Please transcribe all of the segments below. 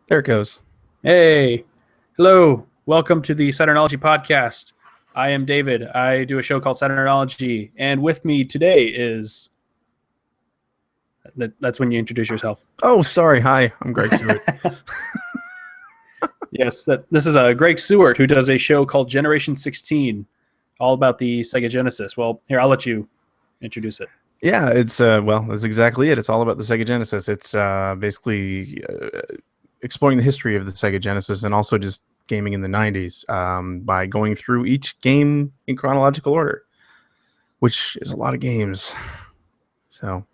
There it goes. Hey, hello, welcome to the Saturnology Podcast. I am David. I do a show called Saturnology, and with me today is... That's when you introduce yourself. Oh, sorry. Hi, I'm Greg Sewart. Yes, this is Greg Sewart, who does a show called Generation 16, all about the Sega Genesis. Well, here, I'll let you introduce it. Yeah, it's that's exactly it. It's all about the Sega Genesis. It's basically exploring the history of the Sega Genesis and also just gaming in the 90s by going through each game in chronological order, which is a lot of games. So,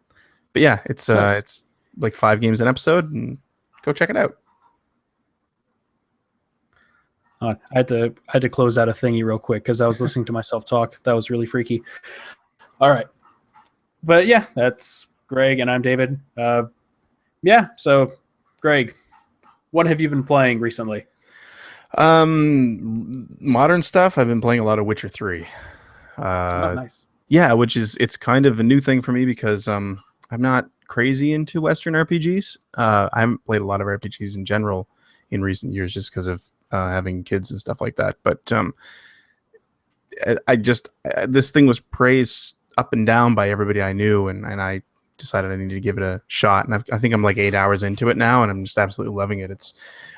but yeah, it's Nice. it's like 5 games an episode, and go check it out. I had to close out a thingy real quick because I was listening to myself talk. That was really freaky. All right. But yeah, that's Greg, and I'm David. So Greg, what have you been playing recently? Modern stuff. I've been playing a lot of Witcher 3. Nice. Yeah, it's kind of a new thing for me because I'm not crazy into Western RPGs. I haven't played a lot of RPGs in general in recent years just because of having kids and stuff like that. But this thing was praised up and down by everybody I knew, and I decided I needed to give it a shot. And I think I'm like 8 hours into it now, and I'm just absolutely loving it.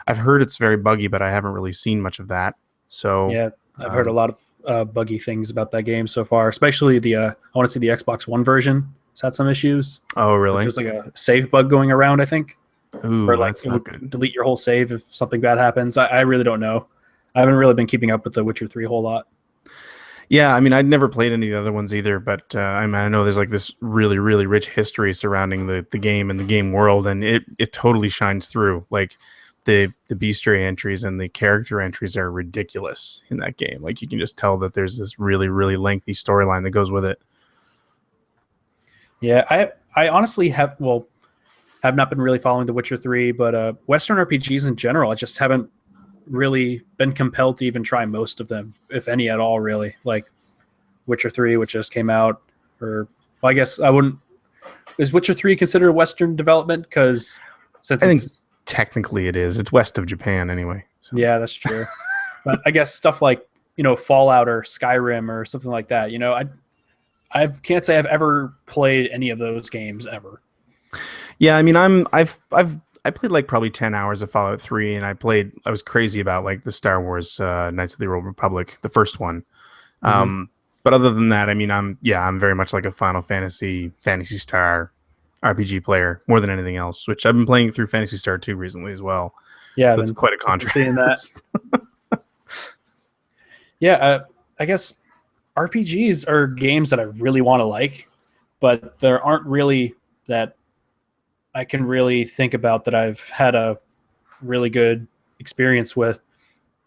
I've heard it's very buggy, but I haven't really seen much of that. So yeah, I've heard a lot of buggy things about that game so far, especially I want to see the Xbox One version. It's had some issues. Oh, really? There's like a save bug going around, I think. Ooh, or like that's it not would good. delete your whole save if something bad happens. I really don't know. I haven't really been keeping up with The Witcher 3 a whole lot. Yeah, I mean, I'd never played any of the other ones either, but I know there's like this really, really rich history surrounding the game and the game world, and it totally shines through. Like the bestiary entries and the character entries are ridiculous in that game. Like you can just tell that there's this really, really lengthy storyline that goes with it. Yeah, I honestly have not been really following The Witcher 3, but Western RPGs in general, I just haven't really been compelled to even try most of them, if any at all, really. Like Witcher 3, which just came out, I guess I wouldn't... Is Witcher 3 considered a Western development? Because I think technically it is. It's west of Japan anyway. So. Yeah, that's true. But I guess stuff like, Fallout or Skyrim or something like that, I can't say I've ever played any of those games ever. Yeah, I mean, I played like probably 10 hours of Fallout 3, and I was crazy about like the Star Wars Knights of the Old Republic, the first one. Mm-hmm. But other than that, I mean, I'm very much like a Final Fantasy Star RPG player more than anything else, which I've been playing through Phantasy Star 2 recently as well. Yeah, so it's quite a contrast. Seeing that. Yeah, I guess RPGs are games that I really want to like, but there aren't really that I can really think about that I've had a really good experience with.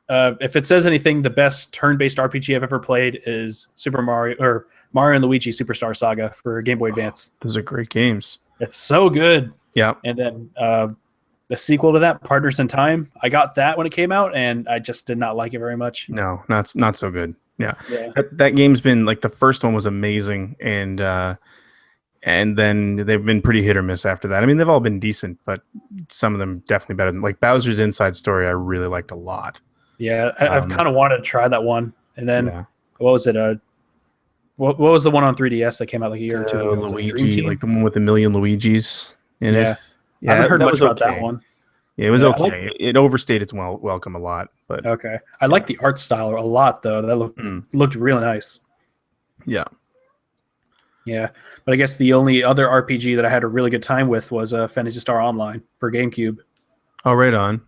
If it says anything, the best turn-based RPG I've ever played is Super Mario or Mario and Luigi Superstar Saga for Game Boy Advance. Those are great games. It's so good. Yeah. And then the sequel to that, Partners in Time, I got that when it came out, and I just did not like it very much. No, not so good. Yeah. That game's been like, the first one was amazing, and then they've been pretty hit or miss after that. I mean, they've all been decent, but some of them definitely better than like Bowser's Inside Story. I really liked a lot. Yeah, I've kind of wanted to try that one. And then what was it? What was the one on 3DS that came out like a year or two ago? Luigi, like the one with a million Luigis in it. Yeah, I haven't heard much about that one. Yeah, it was okay. It overstayed its welcome a lot, but okay. I like the art style a lot, though. That looked really nice. Yeah. Yeah, but I guess the only other RPG that I had a really good time with was Phantasy Star Online for GameCube. Oh, right on.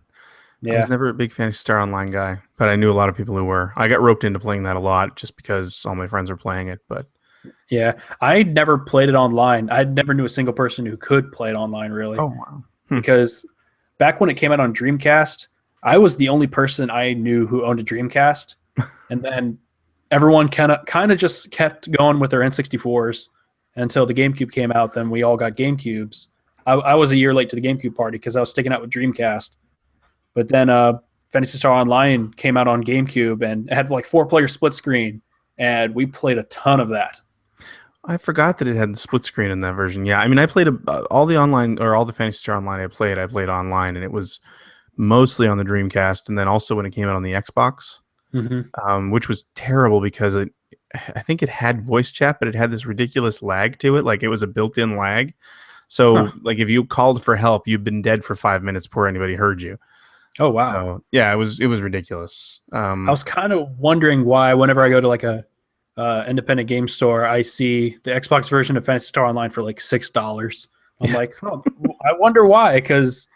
Yeah. I was never a big Phantasy Star Online guy, but I knew a lot of people who were. I got roped into playing that a lot just because all my friends were playing it. But yeah, I never played it online. I never knew a single person who could play it online, really. Oh, wow. Because back when it came out on Dreamcast, I was the only person I knew who owned a Dreamcast. And then everyone kind of just kept going with their N64s until the GameCube came out. Then we all got GameCubes. I was a year late to the GameCube party because I was sticking out with Dreamcast. But then Phantasy Star Online came out on GameCube and it had like 4-player split screen, and we played a ton of that. I forgot that it had the split screen in that version. Yeah, I mean, I played all the online or all the Phantasy Star Online I played online, and it was mostly on the Dreamcast, and then also when it came out on the Xbox, which was terrible because I think it had voice chat, but it had this ridiculous lag to it. Like it was a built-in lag. So like if you called for help, you'd been dead for 5 minutes before anybody heard you. Oh wow! So yeah, it was ridiculous. I was kind of wondering why whenever I go to like a independent game store, I see the Xbox version of Phantasy Star Online for like $6. I'm like, oh, I wonder why, because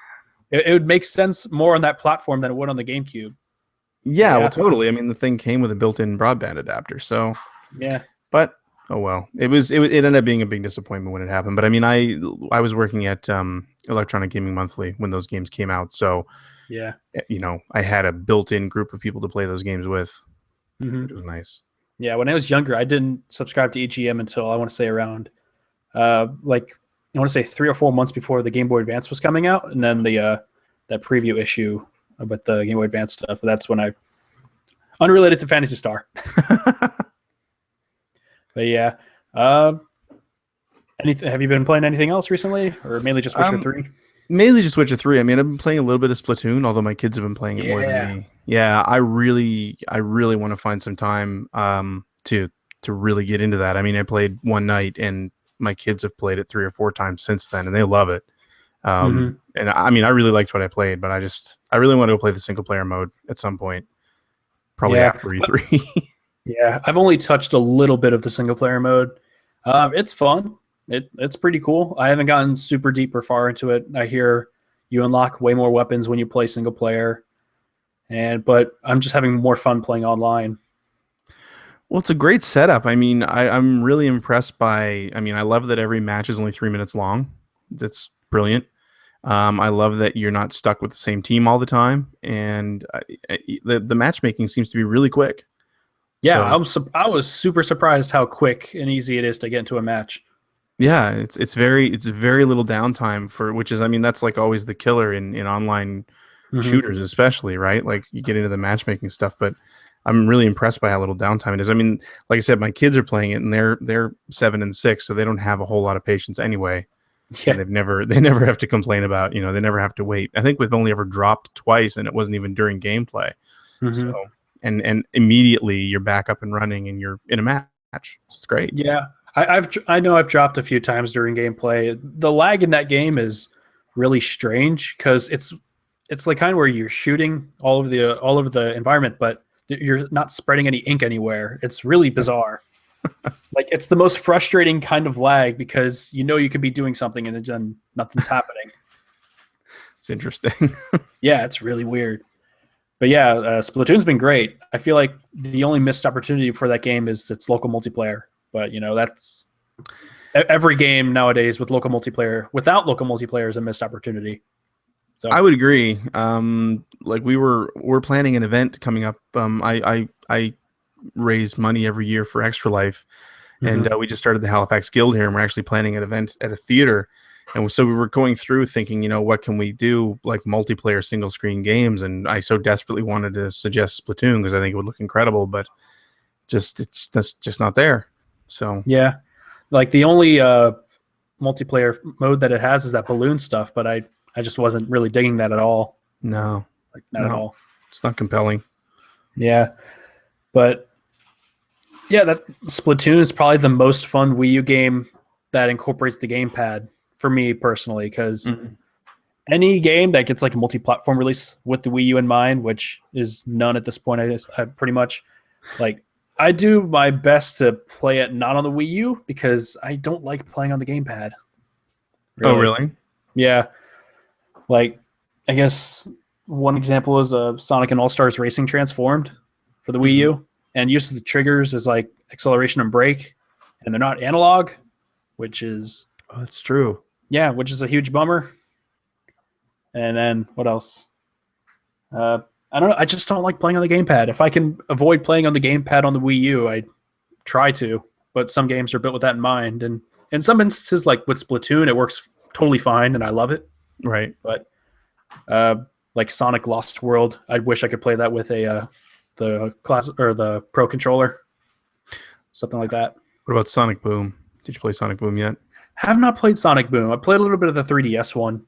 it would make sense more on that platform than it would on the GameCube. Yeah, well, totally. I mean, the thing came with a built-in broadband adapter, so yeah. But oh well, it ended up being a big disappointment when it happened. But I mean, I was working at Electronic Gaming Monthly when those games came out, so yeah, I had a built-in group of people to play those games with, which was nice. Yeah, when I was younger, I didn't subscribe to EGM until I want to say around, like I want to say 3 or 4 months before the Game Boy Advance was coming out, and then the that preview issue with the Game Boy Advance stuff. That's when I, unrelated to Phantasy Star. But yeah, anything? Have you been playing anything else recently, or mainly just Witcher 3? Mainly just Witcher 3. I mean, I've been playing a little bit of Splatoon, although my kids have been playing it more than me. Yeah, I really want to find some time to really get into that. I mean, I played one night, and my kids have played it 3 or 4 times since then, and they love it. And I mean, I really liked what I played, but I really want to go play the single player mode at some point, probably after E3. Yeah, I've only touched a little bit of the single player mode. It's fun. It's pretty cool. I haven't gotten super deep or far into it. I hear you unlock way more weapons when you play single player, but I'm just having more fun playing online. Well, it's a great setup. I mean, I'm really impressed by. I mean, I love that every match is only 3 minutes long. That's brilliant. I love that you're not stuck with the same team all the time, and the matchmaking seems to be really quick. Yeah, so, I was super surprised how quick and easy it is to get into a match. Yeah, it's very little downtime which is, I mean, that's like always the killer in online shooters, especially, right? Like you get into the matchmaking stuff, but I'm really impressed by how little downtime it is. I mean, like I said, my kids are playing it, and they're 7 and 6, so they don't have a whole lot of patience anyway. Yeah. And they never have to complain about, they never have to wait. I think we've only ever dropped twice, and it wasn't even during gameplay. So and immediately you're back up and running, and you're in a match. It's great. Yeah, I know I've dropped a few times during gameplay. The lag in that game is really strange because it's like kind of where you're shooting all over the environment, but you're not spreading any ink anywhere. It's really bizarre. Like it's the most frustrating kind of lag because you could be doing something and then nothing's happening. It's interesting. Yeah, it's really weird. But yeah, Splatoon's been great. I feel like the only missed opportunity for that game is its local multiplayer. But that's every game nowadays with local multiplayer. Without local multiplayer is a missed opportunity. So I would agree. Like we're planning an event coming up. I raise money every year for Extra Life, and we just started the Halifax Guild here, and we're actually planning an event at a theater. And so we were going through thinking, what can we do, like multiplayer single screen games? And I so desperately wanted to suggest Splatoon because I think it would look incredible, but it's just not there. So yeah, like the only multiplayer mode that it has is that balloon stuff, but I just wasn't really digging that at all. No, not at all. It's not compelling. Yeah, but yeah, that Splatoon is probably the most fun Wii U game that incorporates the gamepad for me personally, because any game that gets like a multi-platform release with the Wii U in mind, which is none at this point, I pretty much like I do my best to play it not on the Wii U because I don't like playing on the gamepad. Really. Oh, really? Yeah. Like, I guess one example is Sonic and All-Stars Racing Transformed for the Wii U, and uses the triggers as like acceleration and brake, and they're not analog, which is... Oh, that's true. Yeah, which is a huge bummer. And then what else? I don't know. I just don't like playing on the gamepad. If I can avoid playing on the gamepad on the Wii U, I try to. But some games are built with that in mind. And in some instances, like with Splatoon, it works totally fine, and I love it. Right. But like Sonic Lost World, I wish I could play that with the class or the Pro controller, something like that. What about Sonic Boom? Did you play Sonic Boom yet? Have not played Sonic Boom. I played a little bit of the 3DS one.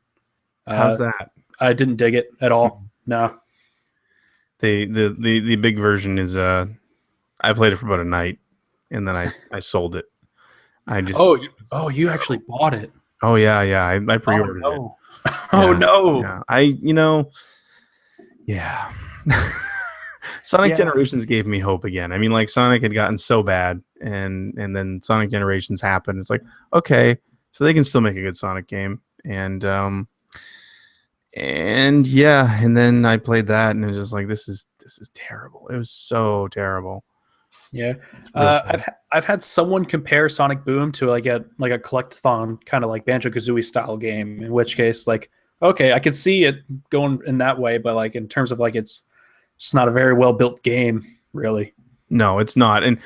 How's that? I didn't dig it at all. No. The big version is I played it for about a night, and then I sold it. I just you actually bought it. Oh yeah, I pre-ordered it. Oh no. Yeah. Yeah. Sonic Generations gave me hope again. I mean, like Sonic had gotten so bad, and then Sonic Generations happened. It's like, okay, so they can still make a good Sonic game, and yeah, and then I played that, and it was just like, this is terrible. It was so terrible. Yeah, I've had someone compare Sonic Boom to like a collectathon kind of like Banjo-Kazooie style game. In which case, like, okay, I could see it going in that way, but like in terms of like it's just not a very well built game, really. No, it's not. And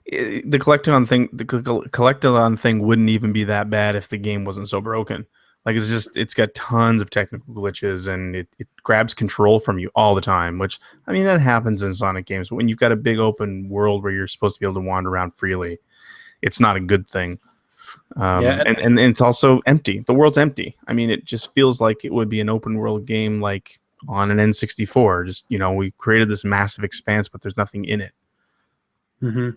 the collectathon thing wouldn't even be that bad if the game wasn't so broken. Like, it's got tons of technical glitches, and it grabs control from you all the time, which, I mean, that happens in Sonic games. But when you've got a big open world where you're supposed to be able to wander around freely, it's not a good thing. And it's also empty. The world's empty. I mean, it just feels like it would be an open world game like on an N64. Just, we created this massive expanse, but there's nothing in it. Mm-hmm.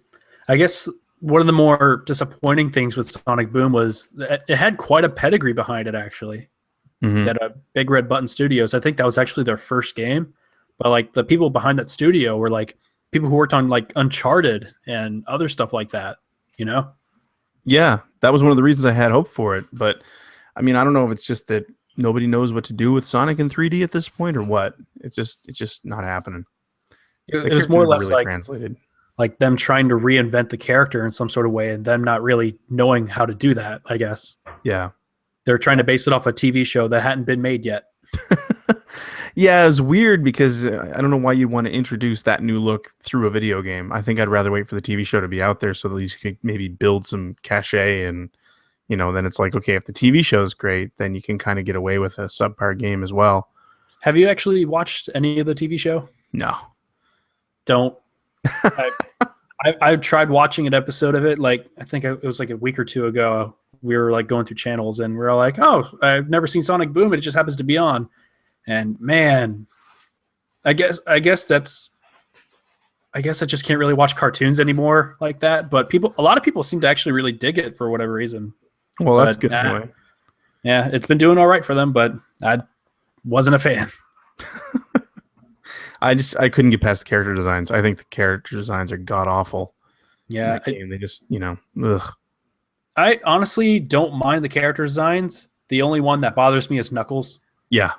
I guess one of the more disappointing things with Sonic Boom was that it had quite a pedigree behind it, actually. Mm-hmm. That Big Red Button Studios, I think that was actually their first game. But like the people behind that studio were like people who worked on like Uncharted and other stuff like that, Yeah, that was one of the reasons I had hope for it. But I mean, I don't know if it's just that nobody knows what to do with Sonic in 3D at this point or what. It's just not happening. It was more or less really like translated. Like them trying to reinvent the character in some sort of way and them not really knowing how to do that, I guess. Yeah. They're trying to base it off a TV show that hadn't been made yet. Yeah, it was weird because I don't know why you'd want to introduce that new look through a video game. I think I'd rather wait for the TV show to be out there so at least you could maybe build some cachet, and, then it's like, okay, if the TV show is great, then you can kind of get away with a subpar game as well. Have you actually watched any of the TV show? No. Don't. I tried watching an episode of it. Like, I think it was like a week or two ago. We were like going through channels and we were like, oh, I've never seen Sonic Boom. It just happens to be on. And man, I guess I just can't really watch cartoons anymore like that. But a lot of people seem to actually really dig it for whatever reason. Well, that's good anyway. Yeah, it's been doing all right for them, but I wasn't a fan. I couldn't get past the character designs. I think the character designs are god awful. Yeah, they just ugh. I honestly don't mind the character designs. The only one that bothers me is Knuckles. Yeah,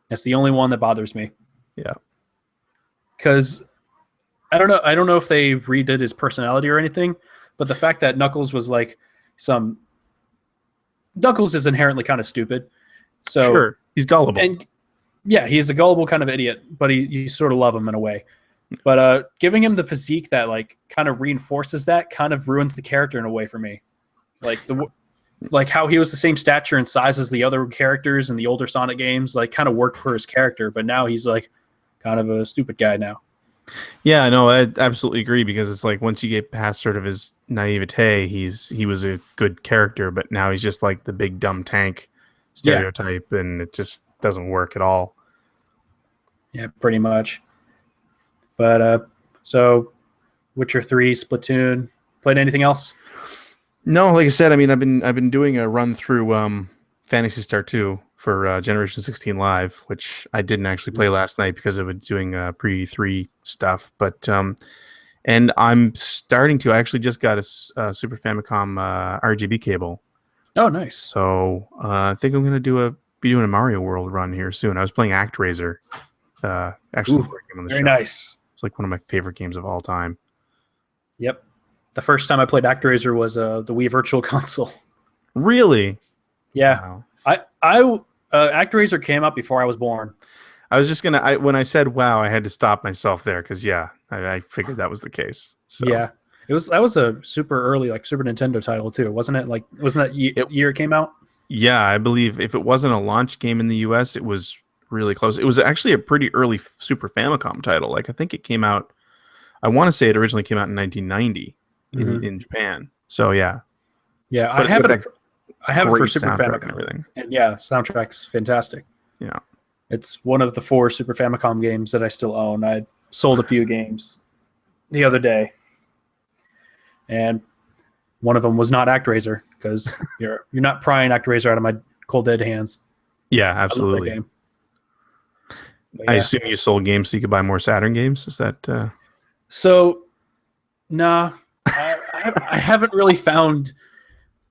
that's the only one that bothers me. Yeah, because I don't know if they redid his personality or anything, but the fact that Knuckles was like Knuckles is inherently kind of stupid. So sure, he's gullible. And yeah, he's a gullible kind of idiot, but you sort of love him in a way. But giving him the physique that like kind of reinforces that kind of ruins the character in a way for me. Like how he was the same stature and size as the other characters in the older Sonic games, like kind of worked for his character, but now he's like kind of a stupid guy now. Yeah, no, I absolutely agree, because it's like once you get past sort of his naivete, he was a good character, but now he's just like the big dumb tank stereotype, and it just doesn't work at all. Yeah, pretty much. But so Witcher 3, Splatoon, played anything else? No, like I said, I mean, I've been doing a run through Phantasy Star 2 for Generation 16 Live, which I didn't actually play last night because I was doing pre-3 stuff. But and I'm starting to. I actually just got a Super Famicom RGB cable. Oh, nice. So I think I'm gonna be doing a Mario World run here soon. I was playing ActRaiser. Actually, on the very show. Nice. It's like one of my favorite games of all time. Yep. The first time I played ActRaiser was the Wii Virtual Console. Really? Yeah. Wow. ActRaiser came out before I was born. I was just gonna. when I said "wow," I had to stop myself there because I figured that was the case. So. Yeah, that was a super early like Super Nintendo title too, wasn't it? Like, wasn't that year it came out? Yeah, I believe if it wasn't a launch game in the US, it was really close. It was actually a pretty early Super Famicom title. Like I think it came out. I want to say it originally came out in 1990 in Japan. So yeah. Yeah, I have it for Super Famicom and everything. And yeah, soundtrack's fantastic. Yeah. It's one of the 4 Super Famicom games that I still own. I sold a few games the other day, and one of them was not ActRaiser, because you're not prying ActRaiser out of my cold dead hands. Yeah, I love that absolutely. game. I assume you sold games so you could buy more Saturn games. Is that? So, nah, I haven't really found.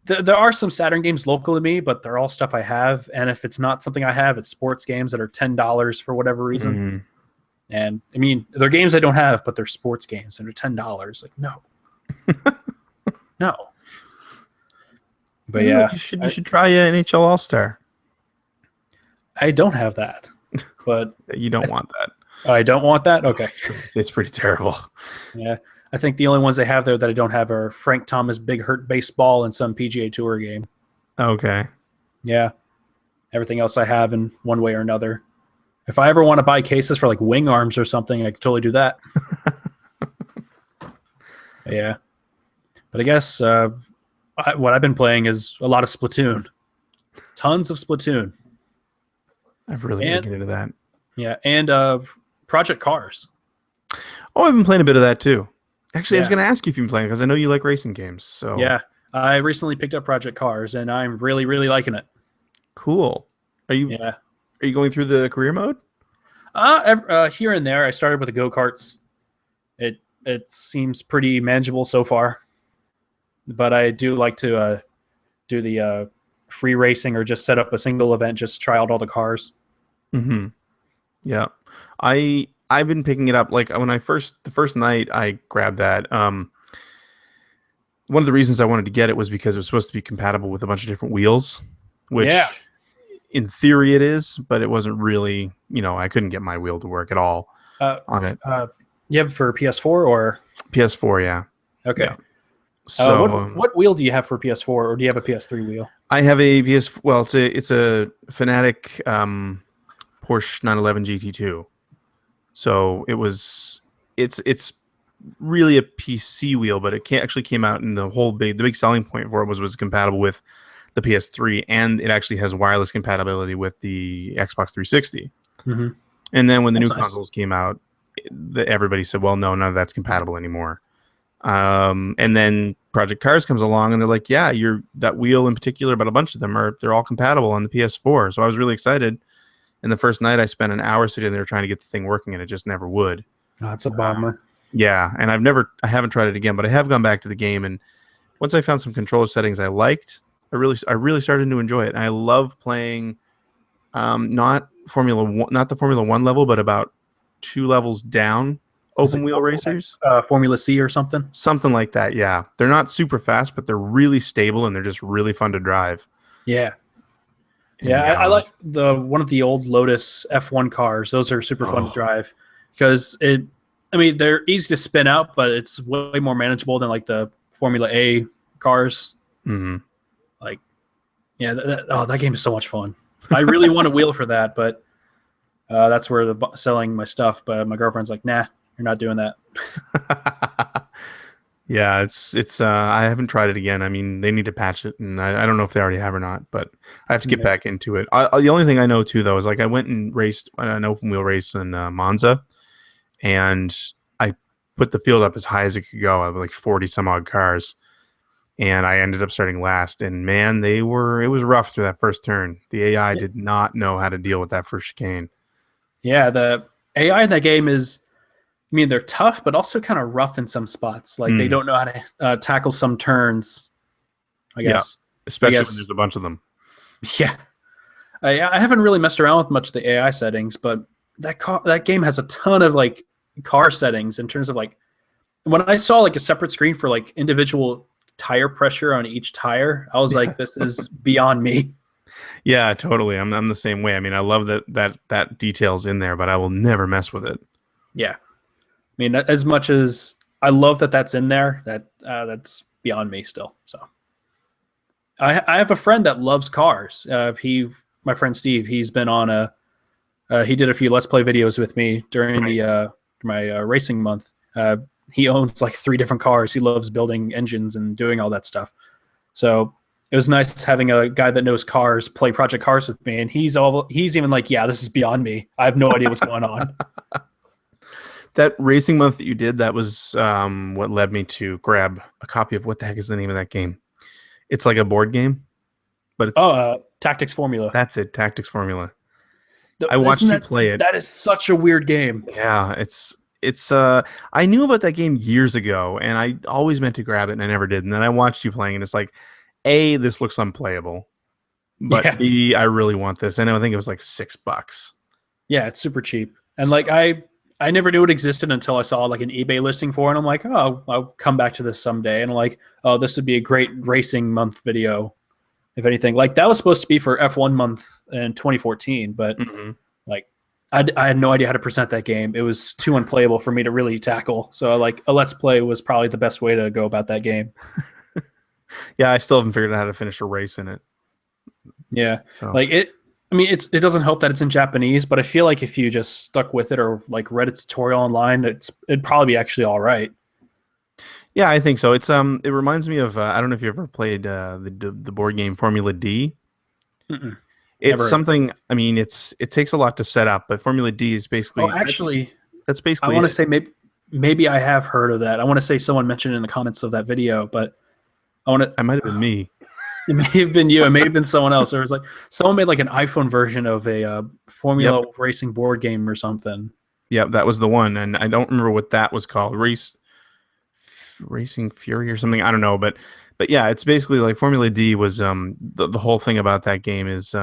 There are some Saturn games local to me, but they're all stuff I have. And if it's not something I have, it's sports games that are $10 for whatever reason. Mm-hmm. And I mean, they're games I don't have, but they're sports games and they're $10. Like, no, no. But yeah, you should try NHL All Star. I don't have that, but You don't want that. I don't want that. Okay, It's pretty terrible. yeah. I think the only ones they have there that I don't have are Frank Thomas Big Hurt Baseball and some PGA Tour game. Okay. Yeah. Everything else I have in one way or another. If I ever want to buy cases for like wing arms or something, I could totally do that. Yeah. But I guess what I've been playing is a lot of Splatoon. Tons of Splatoon. I've really got to get into that. Yeah. And Project Cars. Oh, I've been playing a bit of that too. Actually, Yeah. I was going to ask you if you've been playing because I know you like racing games. So Yeah. I recently picked up Project Cars and I'm really, really liking it. Cool. Are you going through the career mode? Here and there. I started with the go-karts. It seems pretty manageable so far. But I do like to do the free racing or just set up a single event, just try out all the cars. Mm-hmm. Yeah. I've been picking it up like when the first night I grabbed that. One of the reasons I wanted to get it was because it was supposed to be compatible with a bunch of different wheels, which in theory it is, but it wasn't really, I couldn't get my wheel to work at all on it. You have for PS4 or PS4, yeah. Okay. Yeah. So what wheel do you have for PS4 or do you have a PS3 wheel? I have a well, it's a Fanatic Porsche 911 GT2. So it's really a PC wheel, but it actually came out in the big selling point for it was compatible with the PS3, and it actually has wireless compatibility with the Xbox 360. Mm-hmm. And then when the new consoles came out, everybody said, well, no, none of that's compatible anymore. And then Project Cars comes along and they're like, yeah, that wheel in particular, but a bunch of them they're all compatible on the PS4. So I was really excited. And the first night I spent an hour sitting there trying to get the thing working and it just never would. Oh, that's a bummer. Yeah. And I haven't tried it again, but I have gone back to the game. And once I found some controller settings I liked, I really started to enjoy it. And I love playing, not the Formula 1 level, but about 2 levels down. Open wheel racers, Formula C or something like that. Yeah, they're not super fast, but they're really stable and they're just really fun to drive. Yeah, I like one of the old Lotus F1 cars. Those are super fun to drive because they're easy to spin out, but it's way more manageable than like the Formula A cars. Mm-hmm. Like, yeah, that game is so much fun. I really want a wheel for that, but that's where they're selling my stuff. But my girlfriend's like, nah. You're not doing that. Yeah, it's I haven't tried it again. I mean, they need to patch it, and I don't know if they already have or not, but I have to get back into it. The only thing I know too, though, is like I went and raced an open wheel race in Monza, and I put the field up as high as it could go. I had like 40 some odd cars, and I ended up starting last. And man, it was rough through that first turn. The AI did not know how to deal with that first chicane. Yeah, the AI in that game is. They're tough, but also kind of rough in some spots. Like they don't know how to tackle some turns, I guess. Yeah, especially when there's a bunch of them. Yeah. I haven't really messed around with much of the AI settings, but that game has a ton of like car settings in terms of like when I saw like a separate screen for like individual tire pressure on each tire, I was like, this is beyond me. Yeah, totally. I'm the same way. I mean, I love that detail's in there, but I will never mess with it. Yeah. As much as I love that that's in there, that's beyond me still. So I have a friend that loves cars. My friend Steve, he's been on he did a few Let's Play videos with me during my racing month. He owns like 3 different cars. He loves building engines and doing all that stuff. So it was nice having a guy that knows cars play Project Cars with me, and he's even like, yeah, this is beyond me. I have no idea what's going on. That racing month that you did, that was what led me to grab a copy of, what the heck is the name of that game? It's like a board game, but it's Tactics Formula. That's it, Tactics Formula. I watched you play it. That is such a weird game. Yeah, it's I knew about that game years ago, and I always meant to grab it, and I never did. And then I watched you playing, and it's like, A, this looks unplayable, but B, I really want this. And I think it was like $6. Yeah, it's super cheap. And like I never knew it existed until I saw like an eBay listing for it. And I'm like, oh, I'll come back to this someday. And I'm like, oh, this would be a great racing month video, if anything. Like that was supposed to be for F1 month in 2014, but like I had no idea how to present that game. It was too unplayable for me to really tackle. So like a Let's Play was probably the best way to go about that game. Yeah, I still haven't figured out how to finish a race in it. Yeah, so. Like it. I mean, it doesn't help that it's in Japanese, but I feel like if you just stuck with it or like read a tutorial online, it'd probably be actually all right. Yeah, I think so. It's it reminds me of I don't know if you ever played the board game Formula D. It's something. I mean, it takes a lot to set up, but Formula D is basically. Oh, actually, that's basically. I want to say maybe I have heard of that. I want to say someone mentioned it in the comments of that video, but I want to. I might have been me. It may have been you. It may have been someone else. There was like someone made like an iPhone version of a Formula racing board game or something. Yep, that was the one, and I don't remember what that was called. Racing Fury or something. I don't know, but yeah, it's basically like Formula D was the whole thing about that game is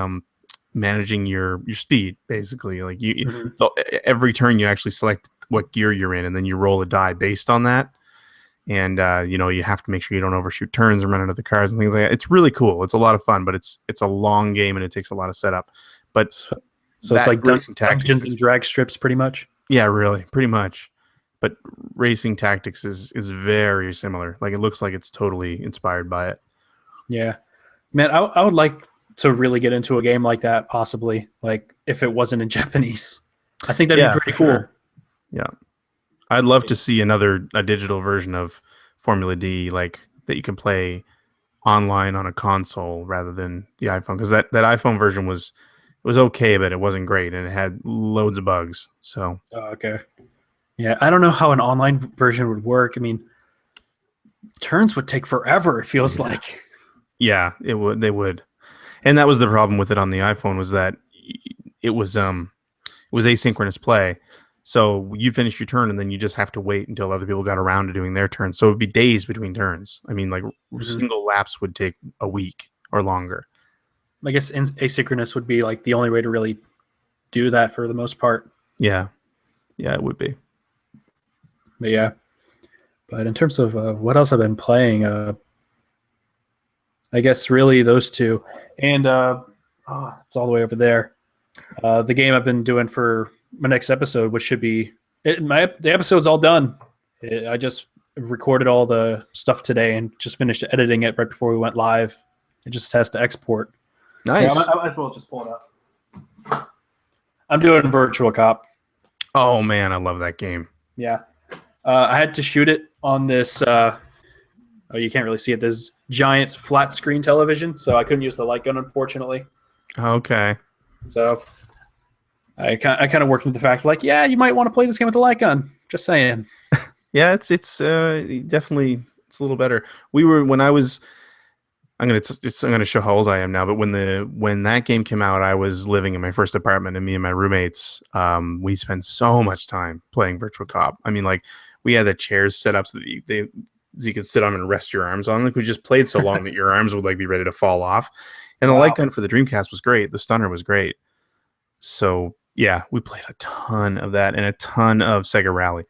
managing your speed. Basically, like every turn you actually select what gear you're in, and then you roll a die based on that. And you have to make sure you don't overshoot turns and run into the cars and things like that. It's really cool. It's a lot of fun, but it's a long game and it takes a lot of setup. But so it's like Dungeons and Drag strips, pretty much. Yeah, really, pretty much. But Racing Tactics is very similar. Like it looks like it's totally inspired by it. Yeah, man, I would like to really get into a game like that, possibly. Like if it wasn't in Japanese, I think that'd be pretty cool. Sure. Yeah. I'd love to see a digital version of Formula D, like that you can play online on a console rather than the iPhone, because that iPhone version was okay, but it wasn't great and it had loads of bugs. So okay, yeah, I don't know how an online version would work. I mean, turns would take forever. It feels like. Yeah, it would. They would, and that was the problem with it on the iPhone, was that it was asynchronous play. So you finish your turn, and then you just have to wait until other people got around to doing their turn. So it would be days between turns. I mean, like single laps would take a week or longer. I guess asynchronous would be like the only way to really do that for the most part. Yeah, it would be. But yeah, but in terms of what else I've been playing, I guess really those two, and it's all the way over there. The game I've been doing for my next episode, which should be the episode's all done. I just recorded all the stuff today and just finished editing it right before we went live. It just has to export. Nice. Yeah, I might as well just pull it up. I'm doing Virtual Cop. Oh man, I love that game. Yeah, I had to shoot it on this. You can't really see it. This giant flat screen television, so I couldn't use the light gun, unfortunately. Okay. So I kind of worked with the fact, like, yeah, you might want to play this game with a light gun. Just saying. Yeah, it's definitely it's a little better. I'm gonna show how old I am now, but when that game came out, I was living in my first apartment, and me and my roommates, we spent so much time playing Virtual Cop. I mean, like we had the chairs set up so that you could sit on and rest your arms on. Like we just played so long that your arms would like be ready to fall off. And the light gun for the Dreamcast was great. The stunner was great. So yeah, we played a ton of that and a ton of Sega Rally.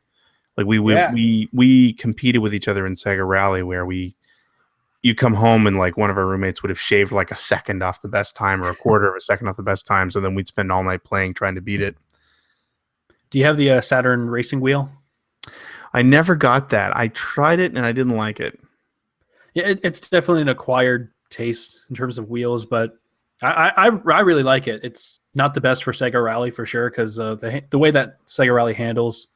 Like we competed with each other in Sega Rally, where you come home and like one of our roommates would have shaved like a second off the best time or a quarter of a second off the best time. So then we'd spend all night playing, trying to beat it. Do you have the Saturn racing wheel? I never got that. I tried it and I didn't like it. Yeah, it's definitely an acquired taste in terms of wheels, but I really like it. It's not the best for Sega Rally for sure, because the way that Sega Rally handles,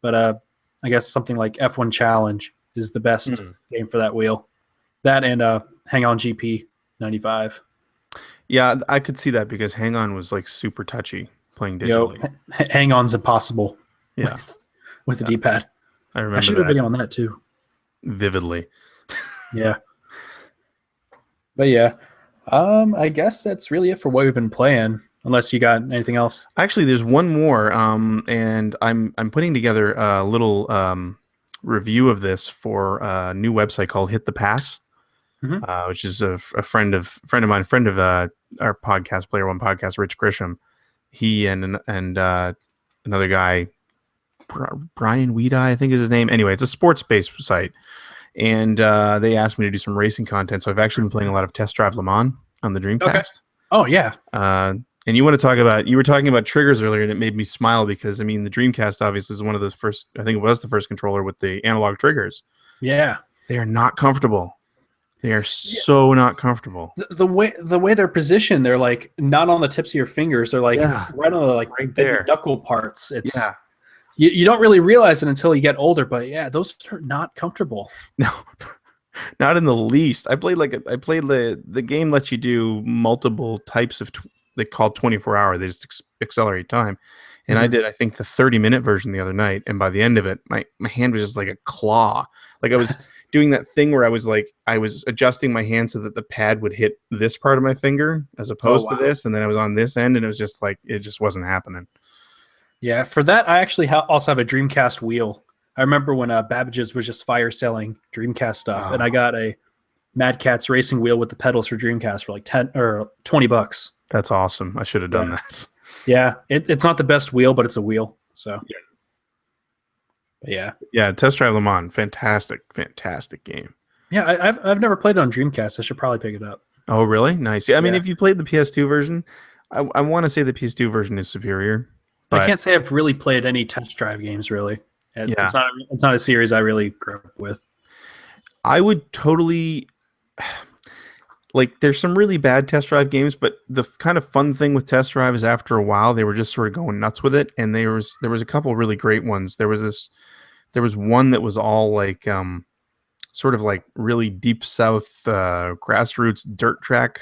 but I guess something like F1 Challenge is the best game for that wheel. That and Hang On GP 95. Yeah, I could see that because Hang On was like super touchy playing digitally. Hang On's impossible. Yeah, with the D-pad. I I remember should do a that video on that too. vividly. Yeah. But yeah, I guess that's really it for what we've been playing. Unless you got anything else. Actually, there's one more, and I'm putting together a little review of this for a new website called Hit the Pass, which is a friend of mine, friend of our podcast, Player One Podcast, Rich Grisham. He and another guy, Brian Weeda, I think is his name. Anyway, it's a sports-based site, and they asked me to do some racing content. So I've actually been playing a lot of Test Drive Le Mans on the Dreamcast. Okay. Oh yeah. And you want to talk about, you were talking about triggers earlier, and it made me smile because, I mean, the Dreamcast obviously is one of the first, I think it was the first controller with the analog triggers. Yeah. They are not comfortable. They are so not comfortable. The way they're positioned, they're like not on the tips of your fingers. They're like right on the right there knuckle parts. It's you don't really realize it until you get older, but yeah, those are not comfortable. No, not in the least. I played the game lets you do multiple types of they call 24-hour. They just accelerate time. And I did, I think, the 30-minute version the other night. And by the end of it, my hand was just like a claw. Like I was doing that thing where I was adjusting my hand so that the pad would hit this part of my finger as opposed to this. And then I was on this end, and it was just like, it just wasn't happening. Yeah, for that, I actually also have a Dreamcast wheel. I remember when Babbage's was just fire selling Dreamcast stuff. And I got a Mad Catz racing wheel with the pedals for Dreamcast for like 10 or $20. That's awesome. I should have done that. Yeah, it's not the best wheel, but it's a wheel. So, yeah. Test Drive Le Mans, fantastic game. Yeah, I've never played it on Dreamcast. I should probably pick it up. Oh, really? Nice. Yeah, I mean, if you played the PS2 version, I want to say the PS2 version is superior. I can't say I've really played any Test Drive games. Really, it's not a series I really grew up with. I would totally. Like, there's some really bad Test Drive games, but the kind of fun thing with Test Drive is after a while they were just sort of going nuts with it, and there was a couple really great ones. There was one that was all like sort of like really deep south grassroots dirt track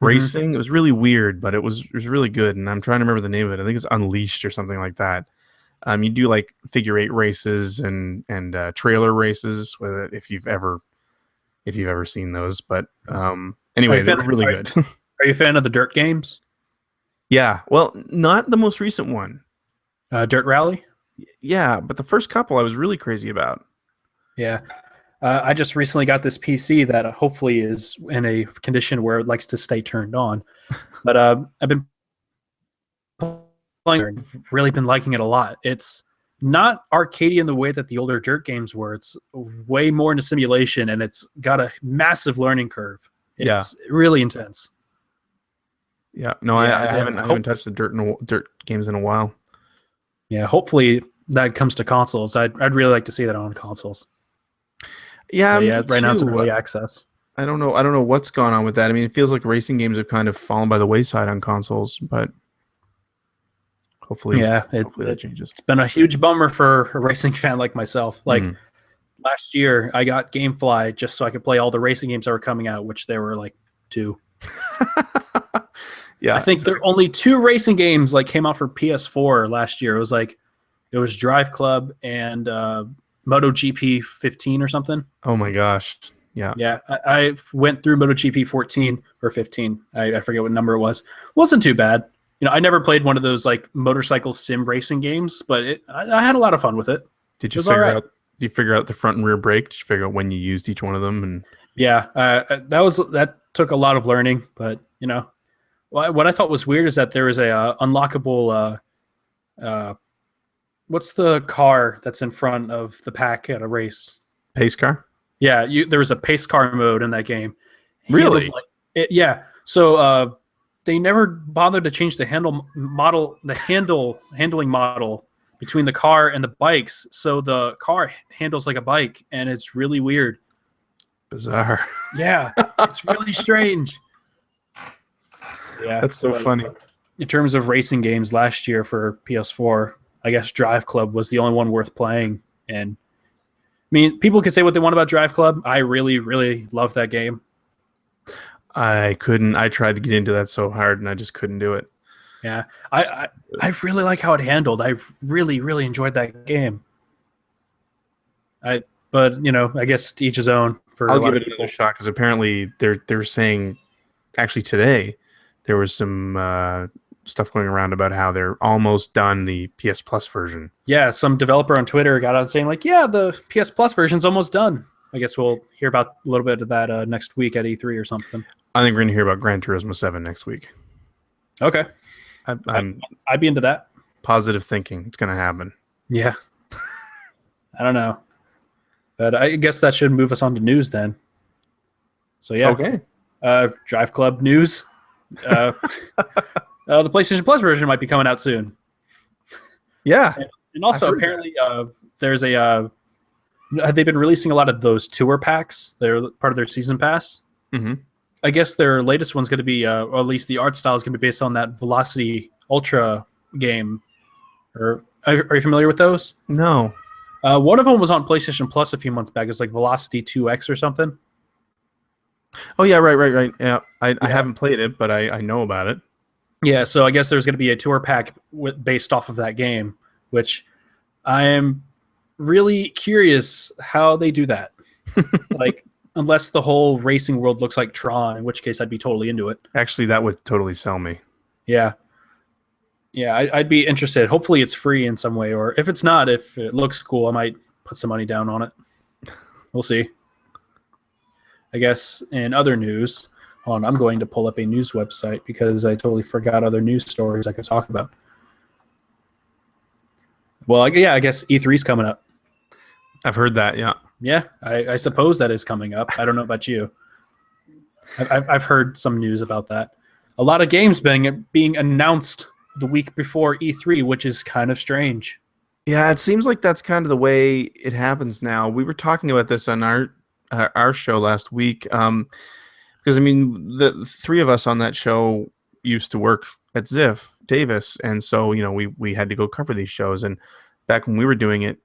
racing. It was really weird, but it was really good, and I'm trying to remember the name of it. I think it's Unleashed or something like that. You do like figure 8 races and trailer races with it if you've ever seen those, but anyway, they're really good. Are you a fan of the dirt games? Yeah, well, not the most recent one. Dirt Rally? Yeah, but the first couple I was really crazy about. Yeah. I just recently got this PC that hopefully is in a condition where it likes to stay turned on. But I've been playing and really been liking it a lot. It's not arcadey in the way that the older dirt games were. It's way more into simulation, and it's got a massive learning curve. It's really intense. Yeah, no, I haven't touched the dirt games in a while. Yeah, hopefully that comes to consoles. I'd really like to see that on consoles. Yeah, right now it's in early access. I don't know what's gone on with that. I mean, it feels like racing games have kind of fallen by the wayside on consoles, but hopefully, hopefully that changes. It's been a huge bummer for a racing fan like myself. Like last year, I got GameFly just so I could play all the racing games that were coming out, which there were like 2. Yeah, I think there are only 2 racing games like came out for PS4 last year. It was Drive Club and MotoGP 15 or something. Oh my gosh. Yeah. Yeah. I went through MotoGP 14 or 15. I forget what number it was. Wasn't too bad. You know, I never played one of those like motorcycle sim racing games, but I had a lot of fun with it. Did you figure out the front and rear brake? Did you figure out when you used each one of them? And yeah, that took a lot of learning, but you know, what I thought was weird is that there was a unlockable what's the car that's in front of the pack at a race? Pace car? Yeah, there was a pace car mode in that game. Really? Yeah. So they never bothered to change the handling model between the car and the bikes. So the car handles like a bike, and it's really weird. Bizarre. Yeah, it's really strange. Yeah, that's so funny. In terms of racing games last year for PS4, I guess Drive Club was the only one worth playing. And I mean, people can say what they want about Drive Club. I really, really love that game. I couldn't. I tried to get into that so hard, and I just couldn't do it. Yeah, I really like how it handled. I really enjoyed that game. But I guess to each his own. For I'll a lot give of it people. another shot because apparently they're saying, actually today, there was some stuff going around about how they're almost done the PS Plus version. Yeah, some developer on Twitter got out saying like, yeah, the PS Plus version's almost done. I guess we'll hear about a little bit of that next week at E3 or something. I think we're going to hear about Gran Turismo 7 next week. Okay. I'd be into that. Positive thinking. It's going to happen. Yeah. I don't know. But I guess that should move us on to news then. So, yeah. Okay. Drive Club news. The PlayStation Plus version might be coming out soon. Yeah. And also, apparently, there's a... they've been releasing a lot of those tour packs. They're part of their season pass. Mm-hmm. I guess their latest one's going to be, or at least the art style is going to be based on that Velocity Ultra game. Are you familiar with those? No. One of them was on PlayStation Plus a few months back. It's like Velocity 2X or something. Oh, yeah, right. Yeah, I haven't played it, but I know about it. Yeah, so I guess there's going to be a tour pack based off of that game, which I am really curious how they do that. Like, unless the whole racing world looks like Tron, in which case I'd be totally into it. Actually, that would totally sell me. Yeah. Yeah, I'd be interested. Hopefully it's free in some way, or if it's not, if it looks cool, I might put some money down on it. We'll see. I guess in other news, I'm going to pull up a news website because I totally forgot other news stories I could talk about. Well, I guess E3's coming up. I've heard that, yeah. Yeah, I suppose that is coming up. I don't know about you. I've heard some news about that. A lot of games being announced the week before E3, which is kind of strange. Yeah, it seems like that's kind of the way it happens now. We were talking about this on our show last week, because I mean the three of us on that show used to work at Ziff Davis, and so we had to go cover these shows. And back when we were doing it,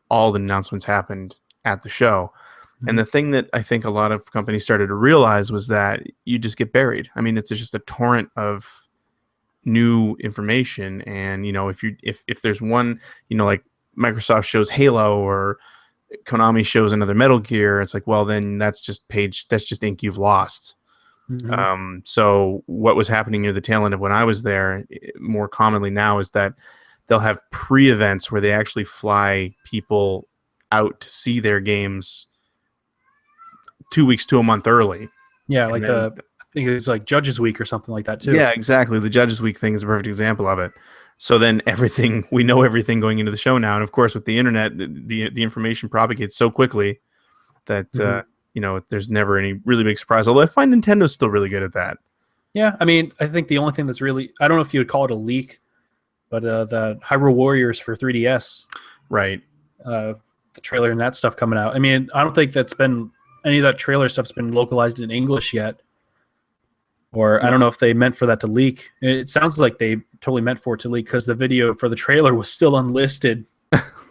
all the announcements happened at the show. Mm-hmm. And the thing that I think a lot of companies started to realize was that you just get buried. I mean, it's just a torrent of new information, and if there's one, like Microsoft shows Halo or Konami shows another Metal Gear, it's like, well, then that's just ink you've lost. Mm-hmm. So what was happening near the tail end of when I was there more commonly now is that they'll have pre-events where they actually fly people out to see their games 2 weeks to a month early. Yeah, like I think it's like Judges Week or something like that too. Yeah, exactly. The Judges Week thing is a perfect example of it. So then we know everything going into the show now. And of course, with the internet, the information propagates so quickly that, there's never any really big surprise. Although I find Nintendo's still really good at that. Yeah. I mean, I think the only thing that's really, I don't know if you would call it a leak, but the Hyrule Warriors for 3DS. Right. The trailer and that stuff coming out. I mean, I don't think any of that trailer stuff's been localized in English yet. Or I don't know if they meant for that to leak. It sounds like they totally meant for it to leak because the video for the trailer was still unlisted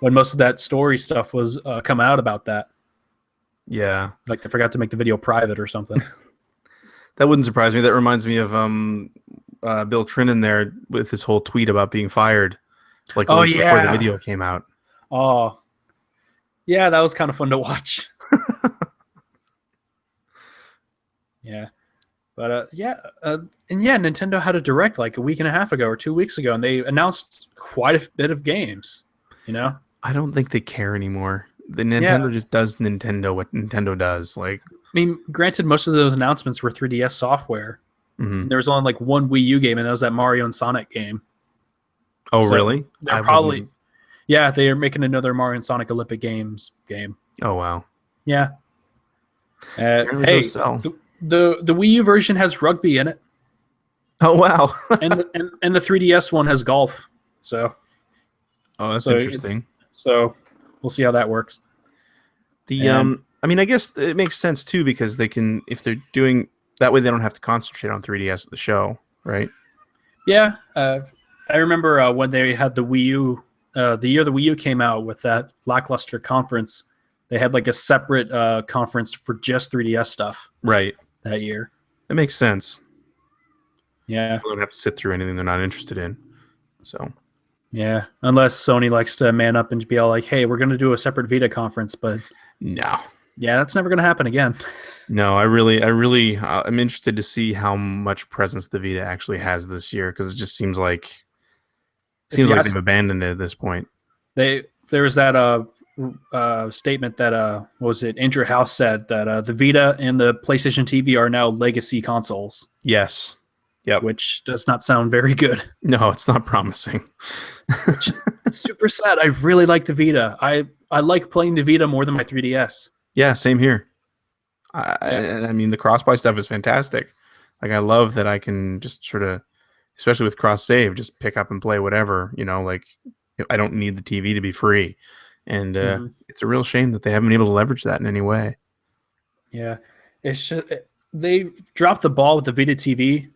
when most of that story stuff was come out about that. Yeah. Like they forgot to make the video private or something. That wouldn't surprise me. That reminds me of Bill Trinan there with his whole tweet about being fired like a week before the video came out. Oh, yeah, that was kind of fun to watch. Yeah. But Nintendo had a direct like a week and a half ago or 2 weeks ago, and they announced quite a bit of games. I don't think they care anymore. The Nintendo just does what Nintendo does. Like, I mean, granted, most of those announcements were 3DS software. Mm-hmm. There was only like one Wii U game, and that was that Mario and Sonic game. Oh, so really? They're probably, yeah, they are making another Mario and Sonic Olympic Games game. Oh wow. Yeah. Hey. The Wii U version has rugby in it. Oh wow! and the 3DS one has golf. So. Oh, that's interesting. So, we'll see how that works. I mean, I guess it makes sense too because they can, if they're doing that way, they don't have to concentrate on 3DS at the show, right? Yeah, I remember when they had the Wii U, the year the Wii U came out with that lackluster conference. They had like a separate conference for just 3DS stuff. Right. That year. It makes sense. Yeah. People don't have to sit through anything they're not interested in. So Yeah. Unless Sony likes to man up and be all like, hey, we're going to do a separate Vita conference. But no. yeah, that's never going to happen again. No, I'm interested to see how much presence the Vita actually has this year, because it just seems like they've abandoned it at this point. There was that statement that what was it? Andrew House said that the Vita and the PlayStation TV are now legacy consoles. Yes. Yep. Which does not sound very good. No, it's not promising. It's super sad. I really like the Vita. I like playing the Vita more than my 3DS. Yeah, same here. I mean, the cross-buy stuff is fantastic. Like, I love that I can just sort of, especially with cross-save, just pick up and play whatever, like I don't need the TV to be free. And it's a real shame that they haven't been able to leverage that in any way. Yeah. It's just, they dropped the ball with the Vita TV.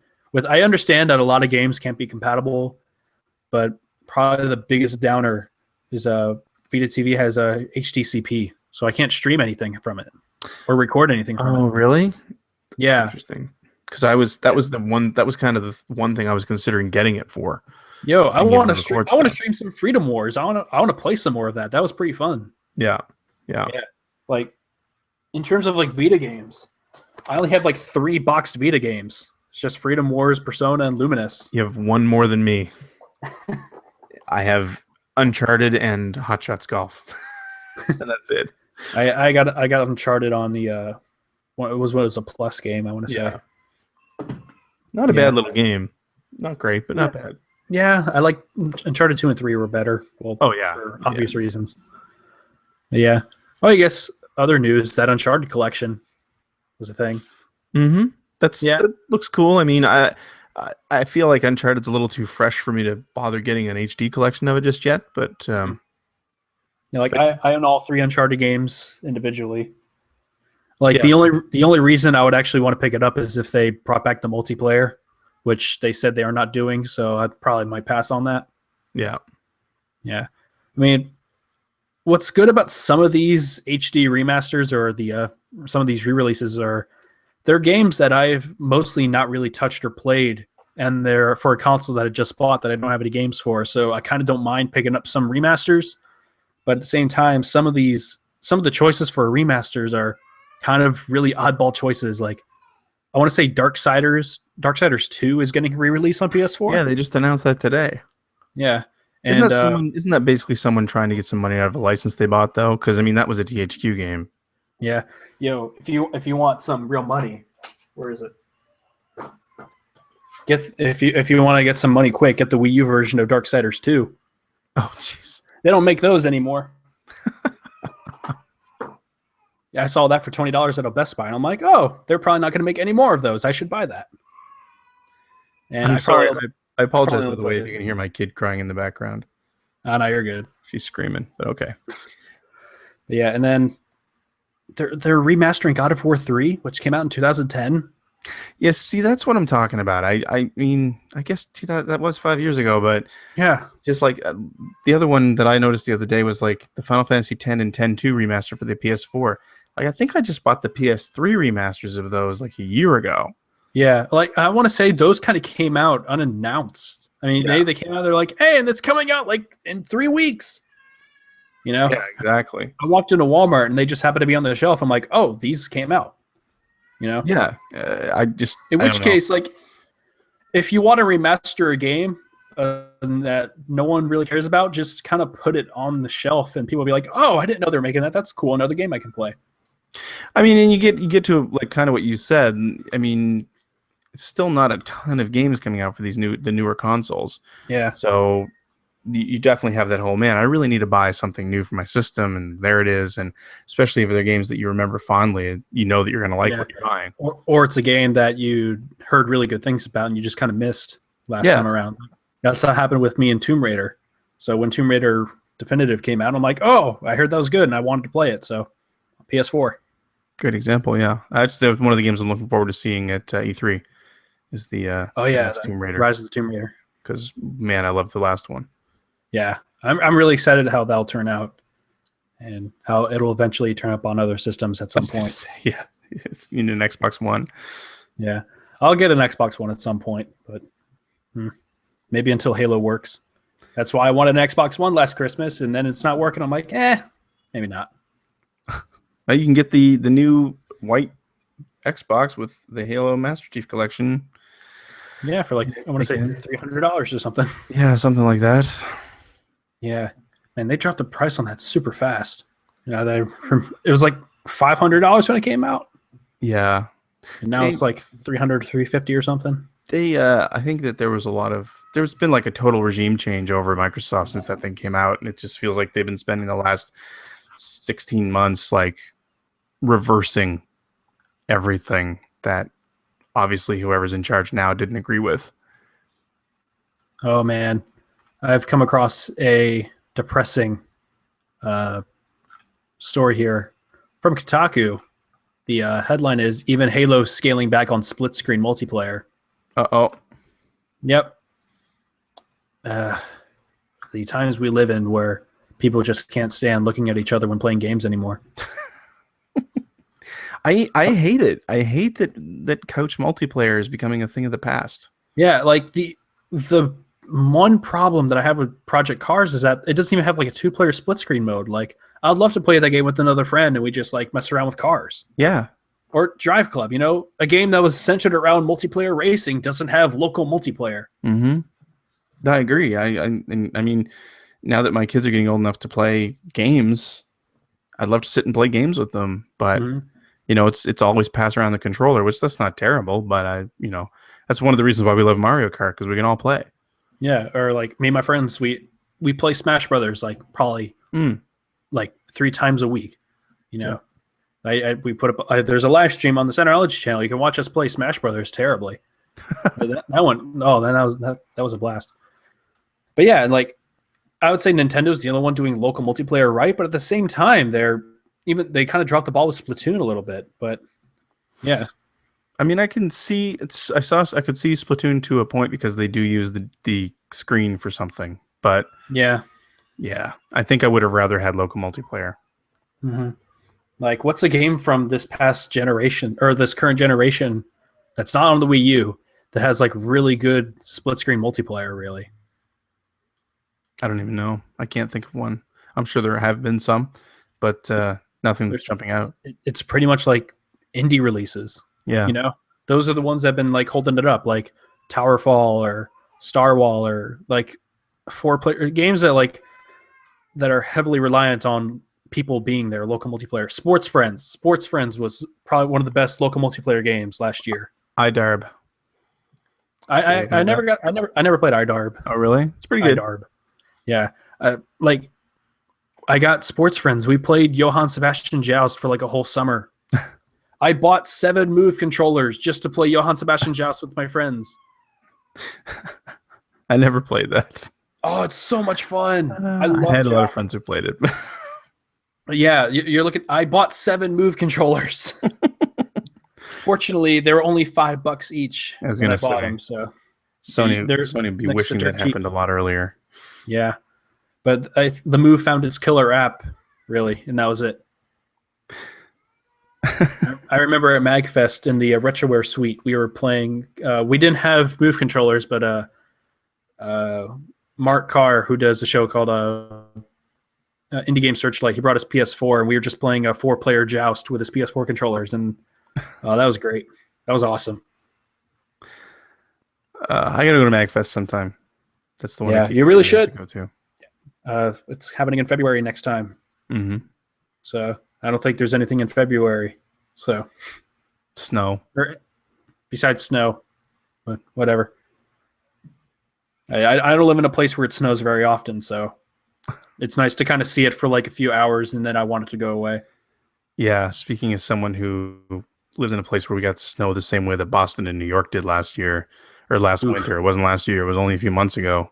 I understand that a lot of games can't be compatible, but probably the biggest downer is Vita TV has a HDCP, so I can't stream anything from it or record anything from it. Oh, really? Yeah. That's interesting. Because that was kind of the one thing I was considering getting it for. Yo, I want to stream some Freedom Wars. I want to play some more of that. That was pretty fun. Yeah. Like, in terms of like Vita games, I only have like 3 boxed Vita games. It's just Freedom Wars, Persona, and Luminous. You have one more than me. I have Uncharted and Hot Shots Golf. And that's it. I got Uncharted on the what was a Plus game, I want to say. Not a bad little game. Not great, but not bad. Yeah, I like Uncharted 2 and 3 were better. Well, for obvious reasons. But yeah. Oh, I guess other news, that Uncharted collection was a thing. Mm-hmm. That looks cool. I mean, I feel like Uncharted's a little too fresh for me to bother getting an HD collection of it just yet, but I own all 3 Uncharted games individually. Like the only reason I would actually want to pick it up is if they brought back the multiplayer, which they said they are not doing, so I probably might pass on that. Yeah. Yeah. I mean, what's good about some of these HD remasters or the some of these re-releases are they're games that I've mostly not really touched or played, and they're for a console that I just bought that I don't have any games for, so I kind of don't mind picking up some remasters. But at the same time, some of the choices for remasters are kind of really oddball choices. Like, I want to say Darksiders 2 is getting re-released on PS4. Yeah, they just announced that today. Yeah. And isn't that basically someone trying to get some money out of a license they bought, though? Because I mean, that was a THQ game. Yeah. Yo, if you want some real money, where is it? If you want to get some money quick, get the Wii U version of Darksiders 2. Oh, jeez. They don't make those anymore. Yeah, I saw that for $20 at a Best Buy, and I'm like, oh, they're probably not going to make any more of those. I should buy that. And I'm sorry. I apologize, by the way, if you can hear my kid crying in the background. Oh, no, you're good. She's screaming, but okay. Yeah, and then they're remastering God of War 3, which came out in 2010. Yes, see, that's what I'm talking about. I mean, I guess that was 5 years ago, but yeah, just like the other one that I noticed the other day was like the Final Fantasy X and X-2 remaster for the PS4. Like, I think I just bought the PS3 remasters of those like a year ago. Yeah, like I want to say those kind of came out unannounced. I mean, they came out, they're like, hey, and it's coming out like in 3 weeks. You know? Yeah, exactly. I walked into Walmart and they just happened to be on the shelf. I'm like, oh, these came out. You know? Yeah. In which case, like, if you want to remaster a game that no one really cares about, just kind of put it on the shelf and people will be like, oh, I didn't know they were making that. That's cool. Another game I can play. I mean, and you get to like kind of what you said. I mean, it's still not a ton of games coming out for the newer consoles. Yeah. So you definitely have that whole, man, I really need to buy something new for my system, and there it is. And especially if they're games that you remember fondly, you know that you're going to like what you're buying. Or it's a game that you heard really good things about and you just kind of missed last time around. That's what happened with me in Tomb Raider. So when Tomb Raider Definitive came out, I'm like, oh, I heard that was good and I wanted to play it. So PS4. Good example, yeah. That was one of the games I'm looking forward to seeing at E3 is the Tomb Raider. Rise of the Tomb Raider. Because, man, I loved the last one. Yeah, I'm really excited how that'll turn out and how it'll eventually turn up on other systems at some point. Yeah, it's in an Xbox One. Yeah. I'll get an Xbox One at some point, but maybe until Halo works. That's why I wanted an Xbox One last Christmas, and then it's not working. I'm like, maybe not. Now you can get the new white Xbox with the Halo Master Chief Collection. Yeah, for like, I want to say $300 or something. Yeah, something like that. Yeah. And they dropped the price on that super fast. It was like $500 when it came out. Yeah. And now it's like $300, $350 or something. I think that there's been like a total regime change over Microsoft since that thing came out. And it just feels like they've been spending the last 16 months like reversing everything that obviously whoever's in charge now didn't agree with. Oh, man. I've come across a depressing story here from Kotaku. The headline is, even Halo scaling back on split-screen multiplayer. Uh-oh. Yep. The times we live in where people just can't stand looking at each other when playing games anymore. I hate it. I hate that couch multiplayer is becoming a thing of the past. Yeah, like the one problem that I have with Project Cars is that it doesn't even have like a 2-player split screen mode. Like, I'd love to play that game with another friend and we just like mess around with cars. Yeah. Or Drive Club, a game that was centered around multiplayer racing doesn't have local multiplayer. Mm-hmm. I agree. I mean, now that my kids are getting old enough to play games, I'd love to sit and play games with them, but it's always pass around the controller, which that's not terrible, but that's one of the reasons why we love Mario Kart, because we can all play. Yeah, or like me and my friends, we play Smash Brothers like probably like 3 times a week. Yeah. We put up. There's a live stream on the Saturnology channel. You can watch us play Smash Brothers terribly. that one, that was a blast. But yeah, and like I would say Nintendo's the only one doing local multiplayer right, but at the same time, they kind of dropped the ball with Splatoon a little bit. But yeah. I mean, I could see Splatoon to a point because they do use the screen for something, but yeah, I think I would have rather had local multiplayer. Mm-hmm. Like, what's a game from this past generation or this current generation that's not on the Wii U that has like really good split screen multiplayer? Really, I don't even know. I can't think of one. I'm sure there have been some, but nothing that's jumping out. It's pretty much like indie releases. Yeah. Those are the ones that have been like holding it up, like Towerfall or Starwall, or like 4-player games that are heavily reliant on people being there, local multiplayer. Sports Friends was probably one of the best local multiplayer games last year. iDarb. I never played iDarb. Oh, really? It's pretty good. iDarb. Yeah. I got Sports Friends. We played Johann Sebastian Joust for like a whole summer. I bought 7 Move controllers just to play Johann Sebastian Joust with my friends. I never played that. Oh, it's so much fun. I had a lot of friends who played it. Yeah, you're looking. I bought 7 Move controllers. Fortunately, they were only $5 each. I was going to say, bought them, so Sony would be wishing that happened a lot earlier. Yeah, but the Move found its killer app, really, and that was it. I remember at MagFest in the Retroware suite, we were playing. We didn't have Move controllers, but Mark Carr, who does a show called Indie Game Searchlight, he brought us PS4, and we were just playing a 4-player Joust with his PS4 controllers, and that was great. That was awesome. I gotta go to MagFest sometime. That's the one. Yeah, you really should go to. It's happening in February next time. Mm-hmm. So I don't think there's anything in February. So snow, besides snow, but whatever. I don't live in a place where it snows very often, so it's nice to kind of see it for like a few hours, and then I want it to go away. Yeah, speaking as someone who lives in a place where we got snow the same way that Boston and New York did last year, or last winter. It wasn't last year. It was only a few months ago.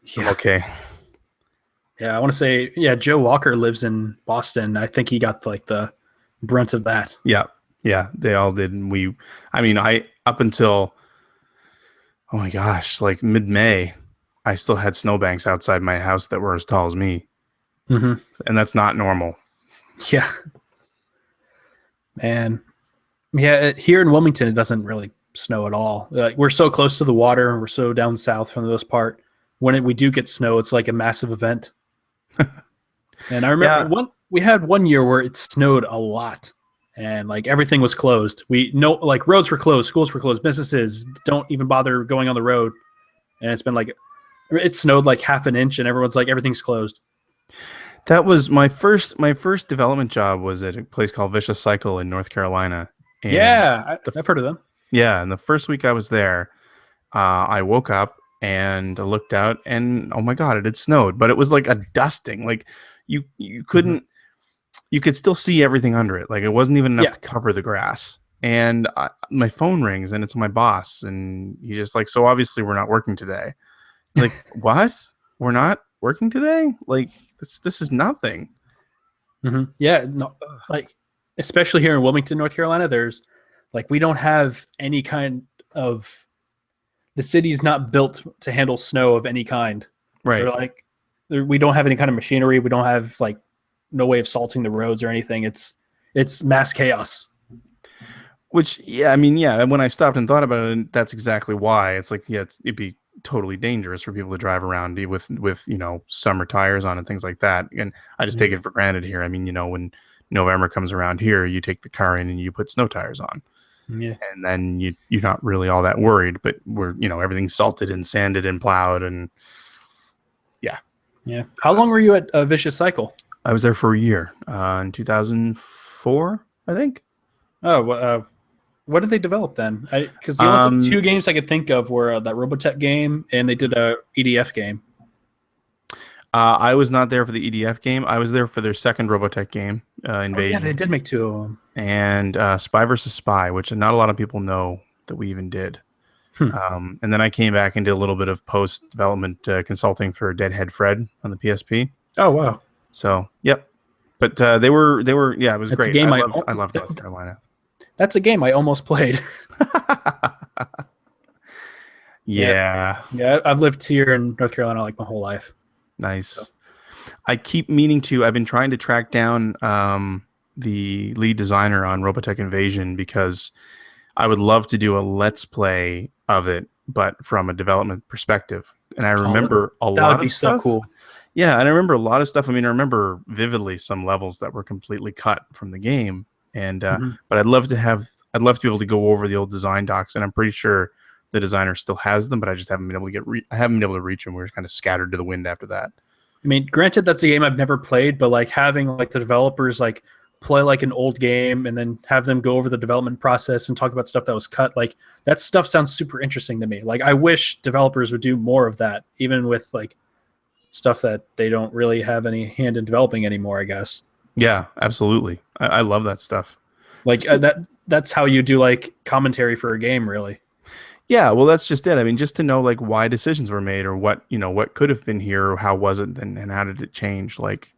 Yeah. Okay. Yeah, I want to say, Joe Walker lives in Boston. I think he got like the brunt of that. Yeah, they all did. I up until, oh my gosh, like mid-May, I still had snowbanks outside my house that were as tall as me. Mm-hmm. And that's not normal. Yeah. Man. Yeah, here in Wilmington, it doesn't really snow at all. We're so close to the water. We're so down south for the most part. When we do get snow, it's like a massive event. And I remember we had one year where it snowed a lot, and like everything was closed. Like roads were closed, schools were closed, businesses don't even bother going on the road. And it's been like it snowed like half an inch, and everyone's like everything's closed. That was my first development job was at a place called Vicious Cycle in North Carolina. And I've heard of them. Yeah, and the first week I was there, I woke up and I looked out, and oh my god, it had snowed, but it was like a dusting. Like you couldn't, you could still see everything under it. Like it wasn't even enough to cover the grass. And my phone rings, and it's my boss, and he's just like, "So obviously we're not working today." Like, what? We're not working today? Like this is nothing. Mm-hmm. Yeah, no, like especially here in Wilmington, North Carolina, there's like we don't have any kind of the city's not built to handle snow of any kind. Right. We don't have any kind of machinery. We don't have like no way of salting the roads or anything. It's mass chaos. Which, yeah, I mean, yeah, when I stopped and thought about it, that's exactly why. It's like, yeah, it'd be totally dangerous for people to drive around with summer tires on and things like that. And I just take it for granted here. I mean, when November comes around here, you take the car in and you put snow tires on. Yeah. And then you're not really all that worried, but everything's salted and sanded and plowed and yeah. Yeah. How long were you at Vicious Cycle? I was there for a year, in 2004, I think. Oh, what did they develop then? Because the only two games I could think of were that Robotech game, and they did a EDF game. I was not there for the EDF game. I was there for their second Robotech game, Invasion. Yeah, they did make two of them. And Spy vs. Spy, which not a lot of people know that we even did. And then I came back and did a little bit of post-development consulting for Deadhead Fred on the PSP. Oh, wow. So, yep. But they were yeah, it was great. A game I loved North Carolina. That's a game I almost played. Yeah. Yeah, I've lived here in North Carolina like my whole life. Nice. So. I've been trying to track down the lead designer on Robotech Invasion because I would love to do a Let's Play of it, but from a development perspective. And I remember a lot of stuff. So cool. Yeah, and I remember a lot of stuff. I mean, I remember vividly some levels that were completely cut from the game. And but I'd love to be able to go over the old design docs, and I'm pretty sure the designer still has them, but I just haven't been able to I haven't been able to reach them. We were kind of scattered to the wind after that. I mean, granted, that's a game I've never played, but like having like the developers like play like an old game and then have them go over the development process and talk about stuff that was cut, like that stuff sounds super interesting to me. Like I wish developers would do more of that, even with like stuff that they don't really have any hand in developing anymore, I guess. Yeah, absolutely. I love that stuff. Like that's how you do like commentary for a game, really. Yeah, well, that's just it. I mean, just to know like why decisions were made or what could have been here or how was it and how did it change? Like,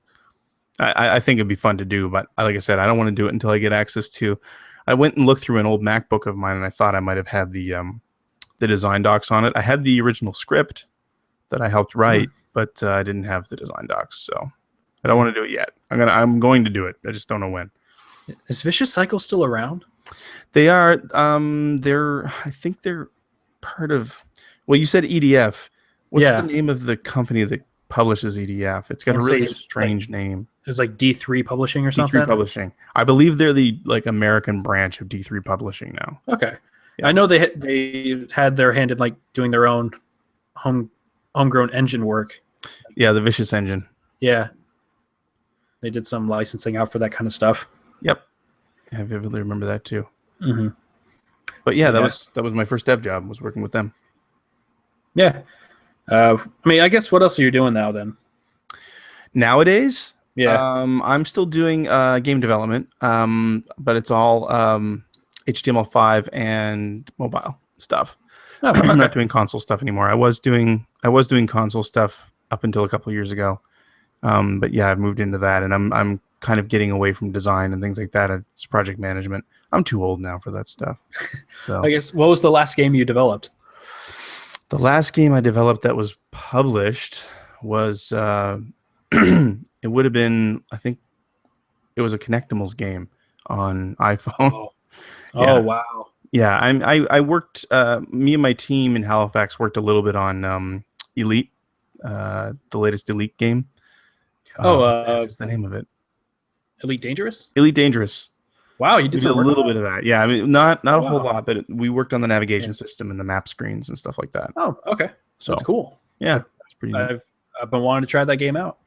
I think it'd be fun to do, but like I said, I don't want to do it until I get access to. I went and looked through an old MacBook of mine, and I thought I might have had the design docs on it. I had the original script that I helped write, but I didn't have the design docs, so I don't want to do it yet. I'm going to do it. I just don't know when. Is Vicious Cycle still around? They are. I think they're part of. Well, you said EDF. What's the name of the company that publishes EDF? It's got a really strange name. It was like D3 Publishing or something. D3 Publishing. I believe they're the like American branch of D3 Publishing now. Okay. Yeah. I know they had their hand in like doing their own homegrown engine work. Yeah, the Vicious engine. Yeah. They did some licensing out for that kind of stuff. Yep. I vividly remember that too. Mm-hmm. But yeah, that was my first dev job, was working with them. Yeah. I mean, I guess what else are you doing now then? Nowadays? Yeah. I'm still doing game development, but it's all HTML5 and mobile stuff. Oh, okay. I'm not doing console stuff anymore. I was doing console stuff up until a couple of years ago. But yeah, I've moved into that, and I'm kind of getting away from design and things like that. It's project management. I'm too old now for that stuff. So I guess, what was the last game you developed? The last game I developed that was published was it would have been, I think it was a Connectimals game on iPhone. Oh, yeah. Oh wow. Yeah, I worked. Me and my team in Halifax worked a little bit on Elite, the latest Elite game. Oh, What the heck is the name of it? Elite Dangerous. Elite Dangerous. Wow, you We did did a some work on little that? bit of that. Yeah, I mean, not Oh, a whole wow. lot, but we worked on the navigation Yeah. system and the map screens and stuff like that. Oh, okay. So That's cool. yeah, that's pretty neat. I've been wanting to try that game out.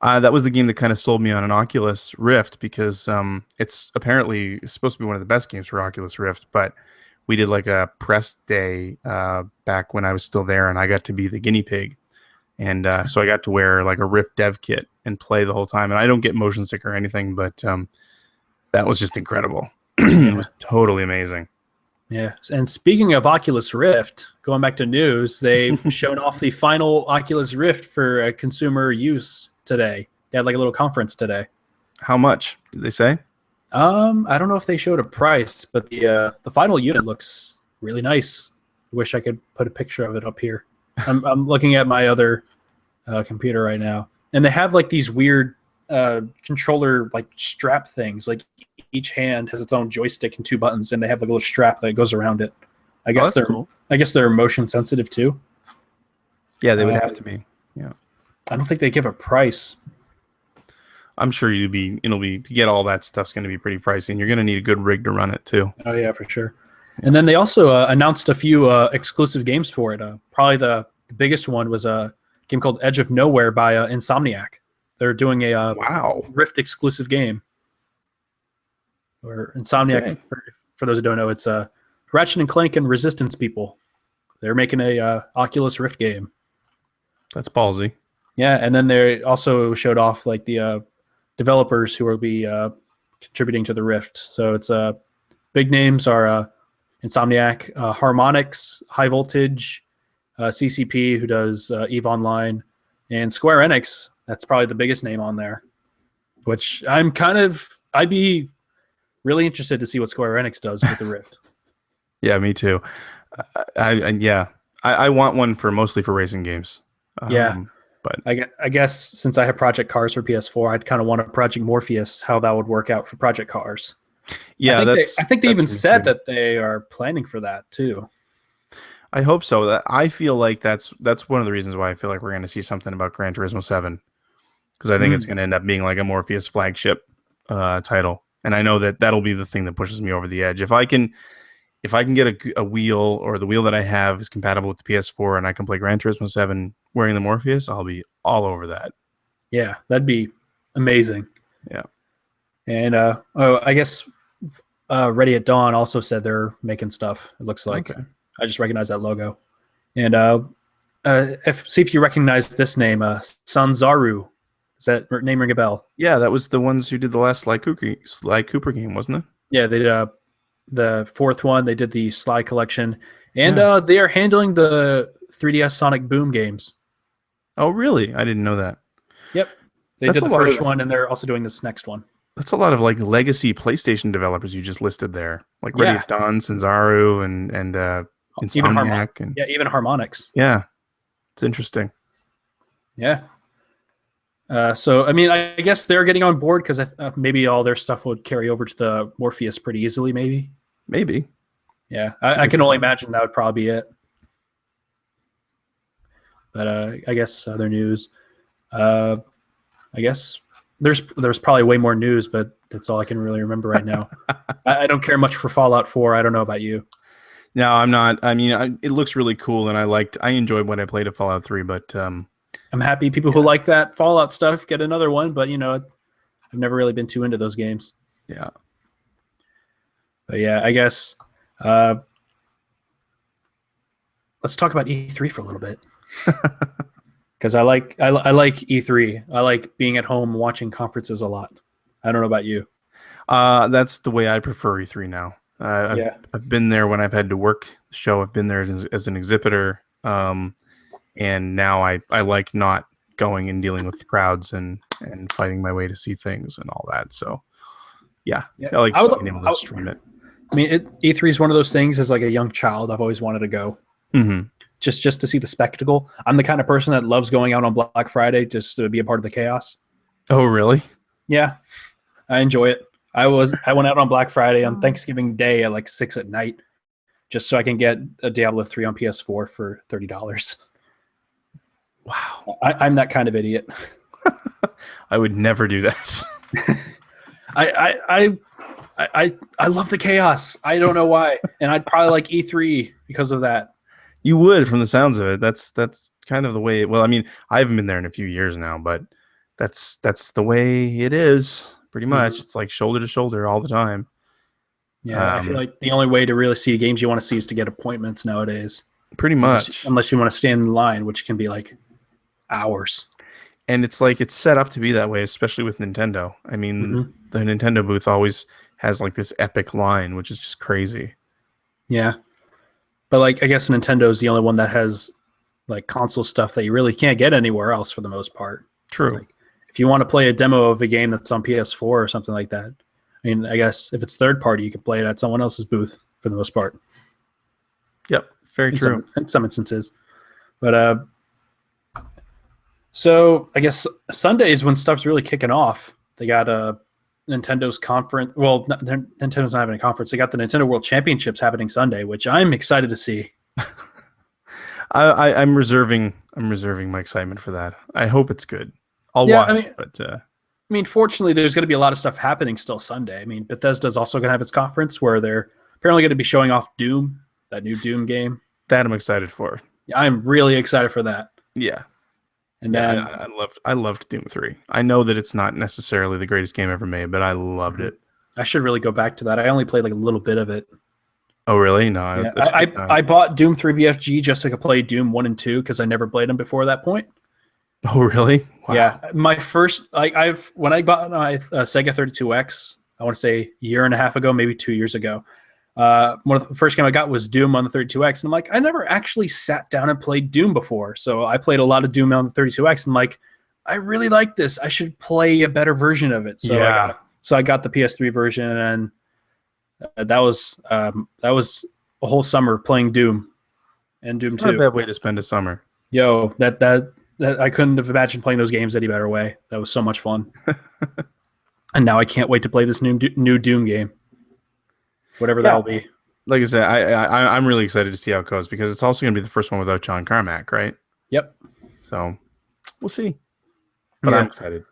That was the game that kind of sold me on an Oculus Rift because it's apparently supposed to be one of the best games for Oculus Rift. But we did like a press day back when I was still there, and I got to be the guinea pig, and so I got to wear like a Rift dev kit and play the whole time. And I don't get motion sick or anything, but that was just incredible. It was totally amazing. Yeah. And speaking of Oculus Rift, going back to news, they've shown off the final Oculus Rift for consumer use today. They had like a little conference today. How much did they say? I don't know if they showed a price, but the final unit looks really nice. I wish I could put a picture of it up here. I'm looking at my other computer right now, and they have like these weird controller like strap things. Like each hand has its own joystick and two buttons, and they have like a little strap that goes around it. I guess they're cool. I guess they're motion sensitive too. Yeah, they would have to be. Yeah. I don't think they give a price. I'm sure it'll be to get all that stuff's going to be pretty pricey, and you're going to need a good rig to run it too. Oh yeah, for sure. And then they also announced a few exclusive games for it. Probably the biggest one was a game called Edge of Nowhere by Insomniac. They're doing a Rift exclusive game. Or Insomniac, okay. For those who don't know, it's Ratchet and Clank and Resistance people. They're making a Oculus Rift game. That's ballsy. Yeah, and then they also showed off like the developers who will be contributing to the Rift. So it's big names are Insomniac, Harmonix, High Voltage, CCP, who does EVE Online, and Square Enix. That's probably the biggest name on there, which I'd be really interested to see what Square Enix does with the Rift. Yeah, me too. I want one mostly for racing games. But I guess since I have Project Cars for PS4, I'd kind of want a Project Morpheus, how that would work out for Project Cars. Yeah, I think they even said that they are planning for that too. I hope so. That I feel like that's one of the reasons why I feel like we're going to see something about Gran Turismo 7, because I think it's going to end up being like a Morpheus flagship title, and I know that'll be the thing that pushes me over the edge. If I can get a wheel, or the wheel that I have is compatible with the PS4, and I can play Gran Turismo 7 wearing the Morpheus, I'll be all over that. Yeah, that'd be amazing. Yeah. And I guess Ready at Dawn also said they're making stuff. It looks like. Okay. I just recognize that logo. And see if you recognize this name, Sanzaru. Does that name ring a bell? Yeah, that was the ones who did the last Sly Cooper game, wasn't it? Yeah, they did the fourth one. They did the Sly collection, and they are handling the 3DS Sonic Boom games. Oh, really? I didn't know that. Yep, they did the first one, and they're also doing this next one. That's a lot of like legacy PlayStation developers you just listed there, like Ready at Dawn, Sanzaru, and Insomniac, and even Harmonix. Yeah, it's interesting. Yeah. So I mean, I guess they're getting on board because maybe all their stuff would carry over to the Morpheus pretty easily. Maybe. Yeah, I can only imagine that would probably be it. But I guess other news. I guess there's probably way more news, but that's all I can really remember right now. I don't care much for Fallout 4. I don't know about you. No, I'm not. I mean, it looks really cool, and I enjoyed when I played at Fallout 3, but I'm happy people who like that Fallout stuff get another one, but I've never really been too into those games. Yeah. But yeah, I guess let's talk about E3 for a little bit. Because I like E3. I like being at home watching conferences a lot. I don't know about you. That's the way I prefer E3 now. I've been there when I've had to work the show. I've been there as an exhibitor. And now I like not going and dealing with the crowds and fighting my way to see things and all that. So, yeah. I like being able to stream it. I mean, E3 is one of those things. As like a young child, I've always wanted to go, just to see the spectacle. I'm the kind of person that loves going out on Black Friday just to be a part of the chaos. Oh, really? Yeah, I enjoy it. I went out on Black Friday on Thanksgiving Day at like 6 at night, just so I can get a Diablo 3 on PS4 for $30. Wow. I'm that kind of idiot. I would never do that. I love the chaos. I don't know why, and I'd probably like E3 because of that. You would, from the sounds of it. That's kind of the way. Well, I mean, I haven't been there in a few years now, but that's the way it is. Pretty much, It's like shoulder to shoulder all the time. Yeah, I feel like the only way to really see games you want to see is to get appointments nowadays. Pretty much, unless you want to stand in line, which can be like hours. And it's like it's set up to be that way, especially with Nintendo. I mean, the Nintendo booth always has like this epic line, which is just crazy. Yeah. But like I guess Nintendo is the only one that has like console stuff that you really can't get anywhere else for the most part. True. Like, if you want to play a demo of a game that's on PS4 or something like that, I mean, I guess if it's third party, you can play it at someone else's booth for the most part. Yep, very true. In some instances. But so I guess Sundays when stuff's really kicking off, they got Nintendo's conference. Well, Nintendo's not having a conference. They got the Nintendo World Championships happening Sunday, which I'm excited to see. I'm reserving my excitement for that. I hope it's good. I'll watch. I mean, fortunately, there's going to be a lot of stuff happening still Sunday. I mean, Bethesda's also going to have its conference where they're apparently going to be showing off Doom, that new Doom game. That I'm excited for. I'm really excited for that. Yeah. And then I loved Doom 3. I know that it's not necessarily the greatest game ever made, but I loved it. I should really go back to that. I only played like a little bit of it. Oh, really? No. Yeah. I bought Doom 3 BFG just so I could play Doom 1 and 2 because I never played them before that point. Oh, really? Wow. Yeah. My first, when I bought my Sega 32X, I want to say a year and a half ago, maybe 2 years ago, one of the first game I got was Doom on the 32X. And I'm like, I never actually sat down and played Doom before. So I played a lot of Doom on the 32X. And I'm like, I really like this. I should play a better version of it. So yeah. I got the PS3 version, and that was a whole summer playing Doom and Doom 2. Not a bad way to spend a summer. Yo, that I couldn't have imagined playing those games any better way. That was so much fun. And now I can't wait to play this new Doom game. Whatever that'll be. Like I said, I'm really excited to see how it goes because it's also going to be the first one without John Carmack, right? Yep. So we'll see. But I'm excited.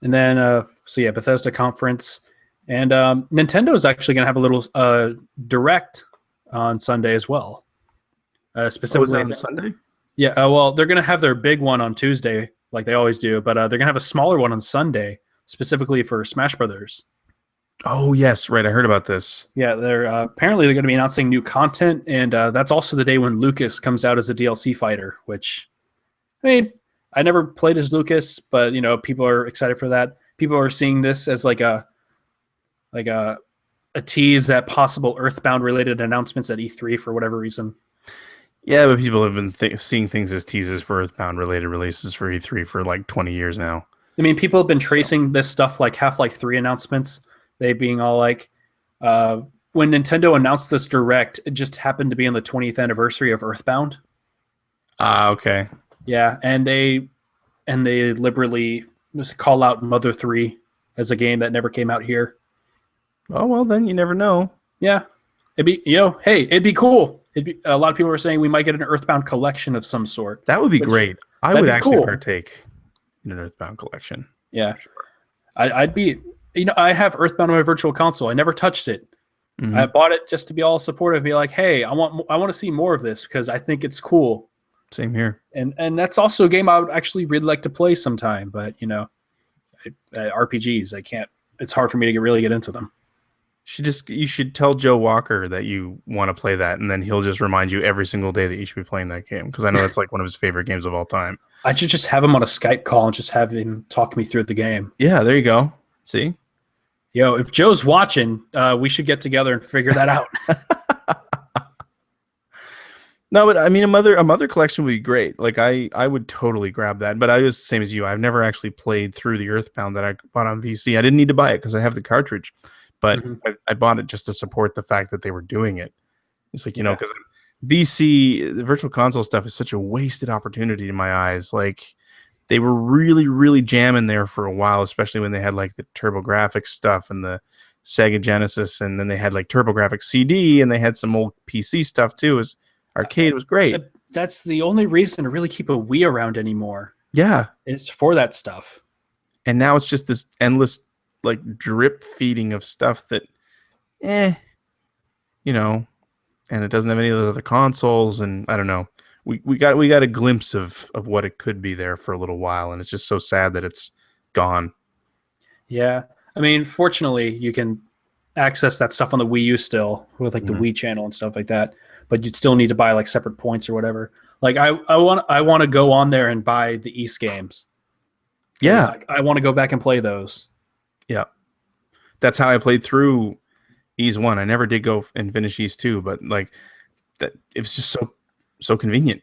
And then, Bethesda conference. And Nintendo's actually going to have a little direct on Sunday as well. Specifically on Sunday? Yeah, well, they're going to have their big one on Tuesday, like they always do, but they're going to have a smaller one on Sunday, specifically for Smash Brothers. Oh, yes, right. I heard about this. Yeah, they're apparently they're going to be announcing new content, and that's also the day when Lucas comes out as a DLC fighter, which, I mean, I never played as Lucas, but, people are excited for that. People are seeing this as like a tease at possible Earthbound-related announcements at E3 for whatever reason. Yeah, but people have been seeing things as teases for Earthbound-related releases for E3 for like 20 years now. I mean, people have been tracing this stuff like Half-Life 3 announcements. They being all like, when Nintendo announced this Direct, it just happened to be on the 20th anniversary of Earthbound. Okay. Yeah, and they liberally just call out Mother 3 as a game that never came out here. Oh, well, then you never know. Yeah. It'd be cool. A lot of people are saying we might get an Earthbound collection of some sort. That would be great. I would actually partake in an Earthbound collection. Yeah. Sure. I'd be, I have Earthbound on my virtual console. I never touched it. Mm-hmm. I bought it just to be all supportive, be like, hey, I want to see more of this because I think it's cool. Same here. And that's also a game I would actually really like to play sometime, but RPGs, I can't. It's hard for me to really get into them. You should tell Joe Walker that you want to play that, and then he'll just remind you every single day that you should be playing that game because I know that's like one of his favorite games of all time. I should just have him on a Skype call and just have him talk me through the game. Yeah, there you go. See? Yo, if Joe's watching, we should get together and figure that out. No, but I mean, a mother collection would be great. Like I would totally grab that. But I was the same as you. I've never actually played through the Earthbound that I bought on VC. I didn't need to buy it because I have the cartridge. But I bought it just to support the fact that they were doing it. It's like, because VC, the virtual console stuff is such a wasted opportunity in my eyes. Like, they were really, really jamming there for a while, especially when they had like the TurboGrafx stuff and the Sega Genesis, and then they had like TurboGrafx CD, and they had some old PC stuff too. It was arcade was great. That's the only reason to really keep a Wii around anymore. Yeah, it's for that stuff. And now it's just this endless like drip feeding of stuff that, you know, and it doesn't have any of the other consoles, and I don't know. We got a glimpse of what it could be there for a little while, and it's just so sad that it's gone. Yeah, I mean, fortunately, you can access that stuff on the Wii U still with like the Wii channel and stuff like that, but you'd still need to buy like separate points or whatever. Like I want to go on there and buy the East games. Yeah, I want to go back and play those. Yeah, that's how I played through Ease 1. I never did go and finish Ease 2, but like that, it was just so convenient.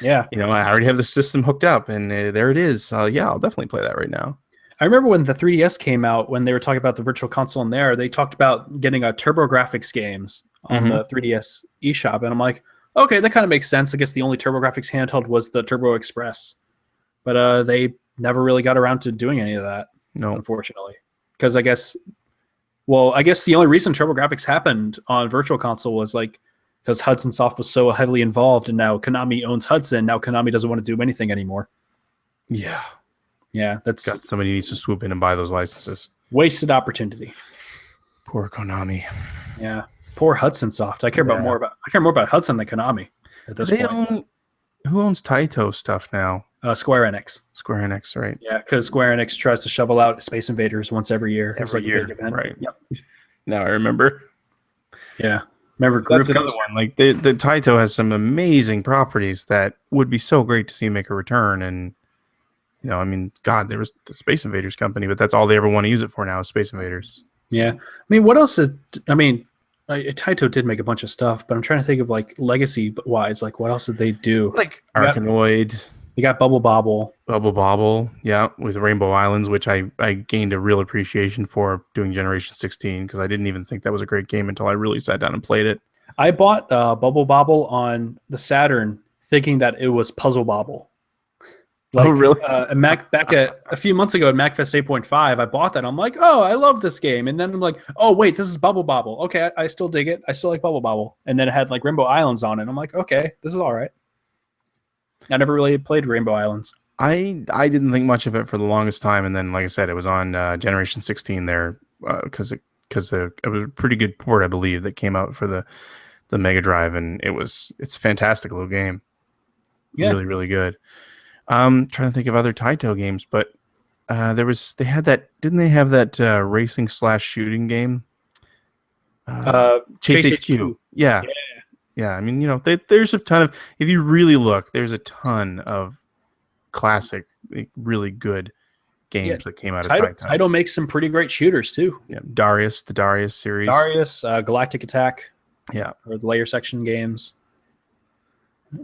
Yeah, you know, I already have the system hooked up, and there it is. Yeah, I'll definitely play that right now. I remember when the 3DS came out, when they were talking about the Virtual Console in there, they talked about getting a TurboGrafx games on the 3DS eShop, and I'm like, okay, that kind of makes sense. I guess the only TurboGrafx handheld was the Turbo Express, but they never really got around to doing any of that. No, unfortunately, because I guess the only reason TurboGrafx happened on Virtual Console was like because Hudson Soft was so heavily involved, and now Konami owns Hudson. Now Konami doesn't want to do anything anymore. Yeah, that's somebody needs to swoop in and buy those licenses. Wasted opportunity. Poor Konami. Yeah, poor Hudson Soft. I care more about Hudson than Konami at this point. Who owns Taito stuff now? Square Enix. Square Enix, right? Yeah, because Square Enix tries to shovel out Space Invaders once every year. Every year, a big event. Right? Yep. Now I remember. Yeah, remember. That's another one. Like the Taito has some amazing properties that would be so great to see make a return. And you know, I mean, God, there was the Space Invaders company, but that's all they ever want to use it for now is Space Invaders. Yeah, I mean, what else is? I mean, Taito did make a bunch of stuff, but I'm trying to think of like legacy wise, like what else did they do? Like Arkanoid. You got Bubble Bobble. Bubble Bobble, yeah, with Rainbow Islands, which I gained a real appreciation for doing Generation 16 because I didn't even think that was a great game until I really sat down and played it. I bought Bubble Bobble on the Saturn thinking that it was Puzzle Bobble. Like, oh, really? Back a few months ago at MacFest 8.5, I bought that. I'm like, oh, I love this game. And then I'm like, oh, wait, this is Bubble Bobble. Okay, I still dig it. I still like Bubble Bobble. And then it had like Rainbow Islands on it. I'm like, okay, this is all right. I never really played Rainbow Islands. I didn't think much of it for the longest time. And then, like I said, it was on Generation 16 there because it was a pretty good port, I believe, that came out for the Mega Drive. And it's a fantastic little game. Yeah. Really, really good. Trying to think of other Taito games, but they had that, didn't they have that racing / shooting game? Chase HQ. Yeah. I mean, you know, there's a ton of, if you really look, there's a ton of classic, really good games that came out of Taito. Taito makes some pretty great shooters too. Yeah, the Darius series. Galactic Attack. Yeah. Or the Layer Section games.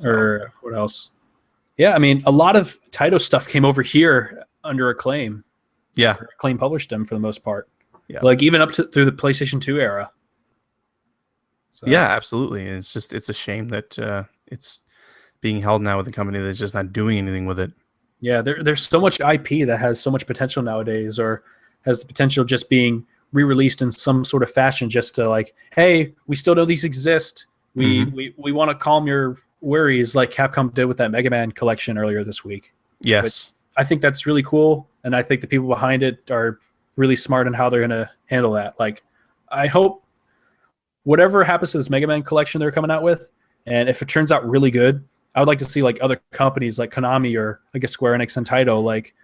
Or what else? Yeah, I mean, a lot of Taito stuff came over here under Acclaim. Yeah. Acclaim published them for the most part. Yeah. Like even up through the PlayStation 2 era. So. Yeah, absolutely. And it's a shame that it's being held now with a company that's just not doing anything with it. Yeah, there's so much IP that has so much potential nowadays, or has the potential just being re-released in some sort of fashion just to like, hey, we still know these exist. We want to calm your worries like Capcom did with that Mega Man collection earlier this week. Yes. But I think that's really cool, and I think the people behind it are really smart in how they're going to handle that. Like, I hope whatever happens to this Mega Man collection they're coming out with, and if it turns out really good, I would like to see like other companies like Konami or I guess Square Enix and Taito, like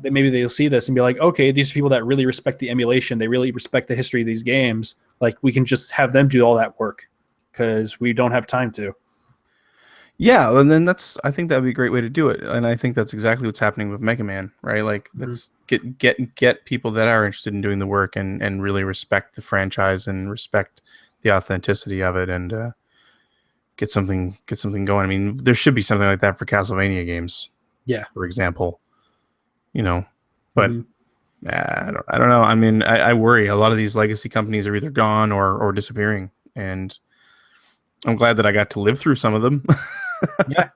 maybe they'll see this and be like, okay, these are people that really respect the emulation, they really respect the history of these games. Like we can just have them do all that work because we don't have time to. Yeah, and then I think that would be a great way to do it, and I think that's exactly what's happening with Mega Man, right? Like, let's get people that are interested in doing the work and really respect the franchise and respect the authenticity of it, and get something going. I mean, there should be something like that for Castlevania games, for example, you know. But I don't know. I mean, I worry a lot of these legacy companies are either gone or disappearing, and I'm glad that I got to live through some of them. Yeah,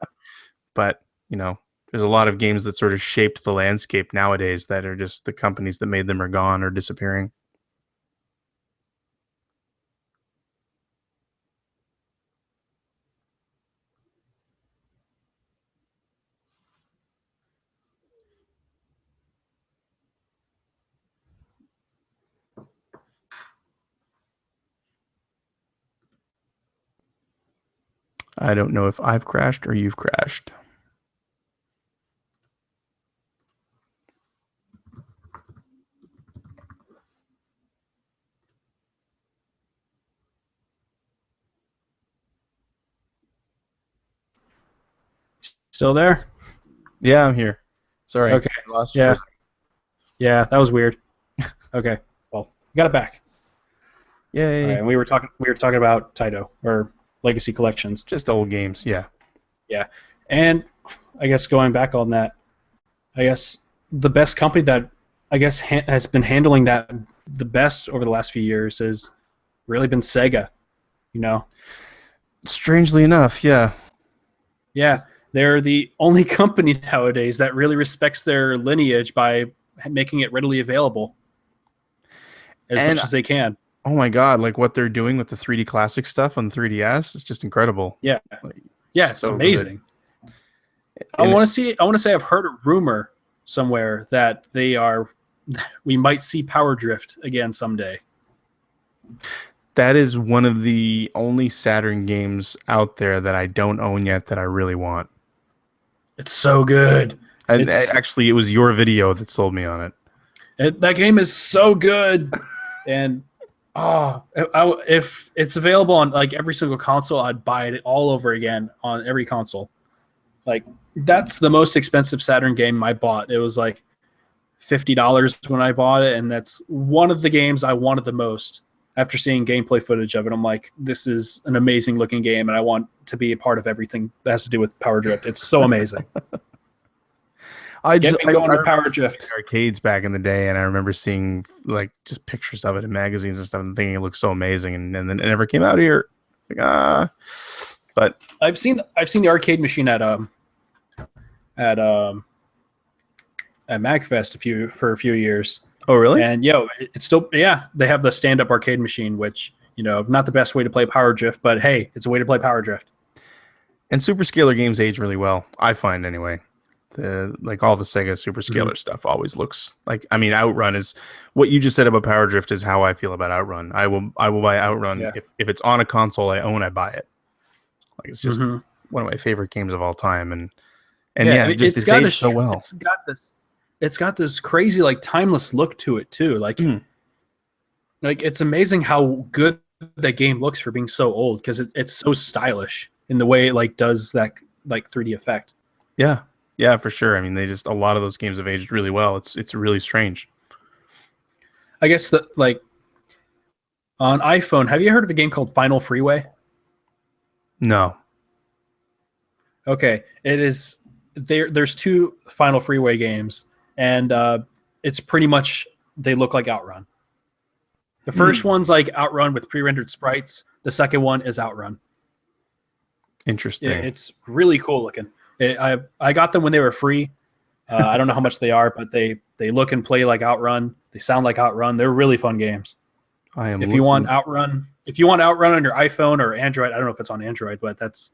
but you know, there's a lot of games that sort of shaped the landscape nowadays that are just the companies that made them are gone or disappearing. I don't know if I've crashed or you've crashed. Still there? Yeah, I'm here. Sorry. Okay. I lost you. Yeah. Yeah, that was weird. Okay. Well, we got it back. Yay. All right, and we were talking about Taito or Legacy Collections. Just old games, yeah. Yeah. And I guess going back on that, I guess the best company that I guess has been handling that the best over the last few years has really been Sega. You know. Strangely enough, yeah. Yeah, they're the only company nowadays that really respects their lineage by making it readily available as much as they can. Oh my god, like what they're doing with the 3D Classic stuff on the 3DS is just incredible. Yeah. Like, yeah, it's so amazing. I want to say I've heard a rumor somewhere that we might see Power Drift again someday. That is one of the only Saturn games out there that I don't own yet that I really want. It's so good. Actually, it was your video that sold me on it. That game is so good. And if it's available on like every single console, I'd buy it all over again on every console. Like that's the most expensive Saturn game I bought. It was like $50 when I bought it, and that's one of the games I wanted the most. After seeing gameplay footage of it, I'm like, this is an amazing looking game, and I want to be a part of everything that has to do with Power Drift. It's so amazing. Get me going to Power Drift. Arcades back in the day, and I remember seeing like just pictures of it in magazines and stuff, and thinking it looked so amazing, and then it never came out here. Like but I've seen the arcade machine at MagFest for a few years. Oh, really? And it's still they have the stand-up arcade machine, which not the best way to play Power Drift, but hey, it's a way to play Power Drift. And super scalar games age really well, I find anyway. Like all the Sega super scalar stuff always looks like. I mean, Outrun is what you just said about Power Drift is how I feel about Outrun. I will buy Outrun if it's on a console I own, I buy it. Like it's just one of my favorite games of all time, and it's aged so well. It's got this crazy like timeless look to it too. Like it's amazing how good that game looks for being so old, because it's so stylish in the way it like does that like 3D effect. Yeah, for sure. I mean, a lot of those games have aged really well. It's really strange. I guess that like on iPhone, have you heard of a game called Final Freeway? No. Okay, it is there's two Final Freeway games, and it's pretty much they look like Outrun. The first one's like Outrun with pre-rendered sprites. The second one is Outrun. Interesting. It's really cool looking. I got them when they were free. I don't know how much they are, but they look and play like Outrun. They sound like Outrun. They're really fun games. If you want Outrun on your iPhone or Android, I don't know if it's on Android, but that's.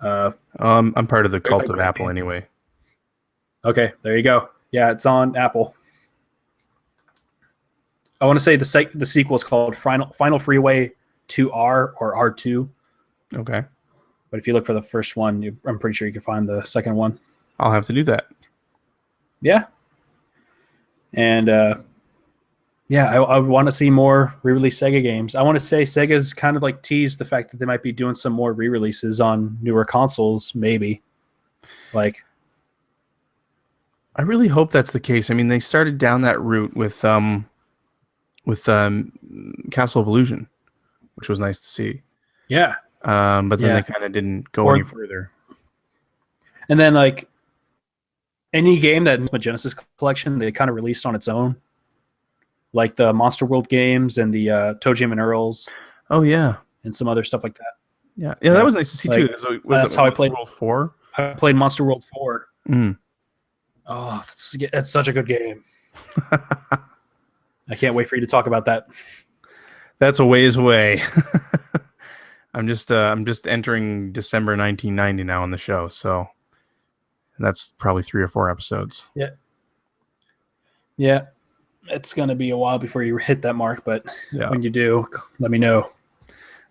I'm part of the cult of Apple anyway. Okay, there you go. Yeah, it's on Apple. I want to say the sequel is called Final Freeway 2R or R2. Okay. But if you look for the first one, I'm pretty sure you can find the second one. I'll have to do that. Yeah. And I want to see more re-release Sega games. I want to say Sega's kind of like teased the fact that they might be doing some more re-releases on newer consoles, maybe. Like, I really hope that's the case. I mean, they started down that route with Castle of Illusion, which was nice to see. Yeah. But then they kind of didn't go any further. And then, like, any game that the Genesis collection, they kind of released on its own. Like the Monster World games and the Toe Jam and Earls. Oh, yeah. And some other stuff like that. Yeah, that was nice to see, too. So that's how I played World 4. I played Monster World 4. Mm. Oh, that's such a good game. I can't wait for you to talk about that. That's a ways away. I'm just entering December 1990 now on the show, so that's probably 3 or 4 episodes. Yeah. It's going to be a while before you hit that mark, but Yeah. when you do, let me know.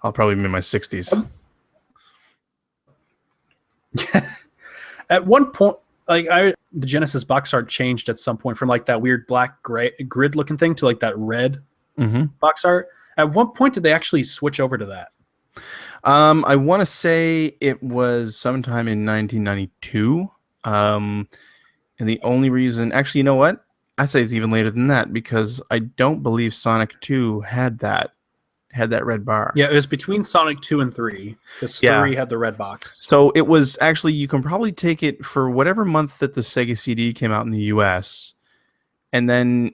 I'll probably be in my 60s. At one point, the Genesis box art changed at some point from like that weird black gray grid looking thing to like that red box art. At what point did they actually switch over to that? I want to say it was sometime in 1992. And the only reason, actually, you know what? I say it's even later than that because I don't believe Sonic 2 had that red bar. Yeah, it was between Sonic 2 and 3 because 3 had the red box. So it was actually, you can probably take it for whatever month that the Sega CD came out in the US. And then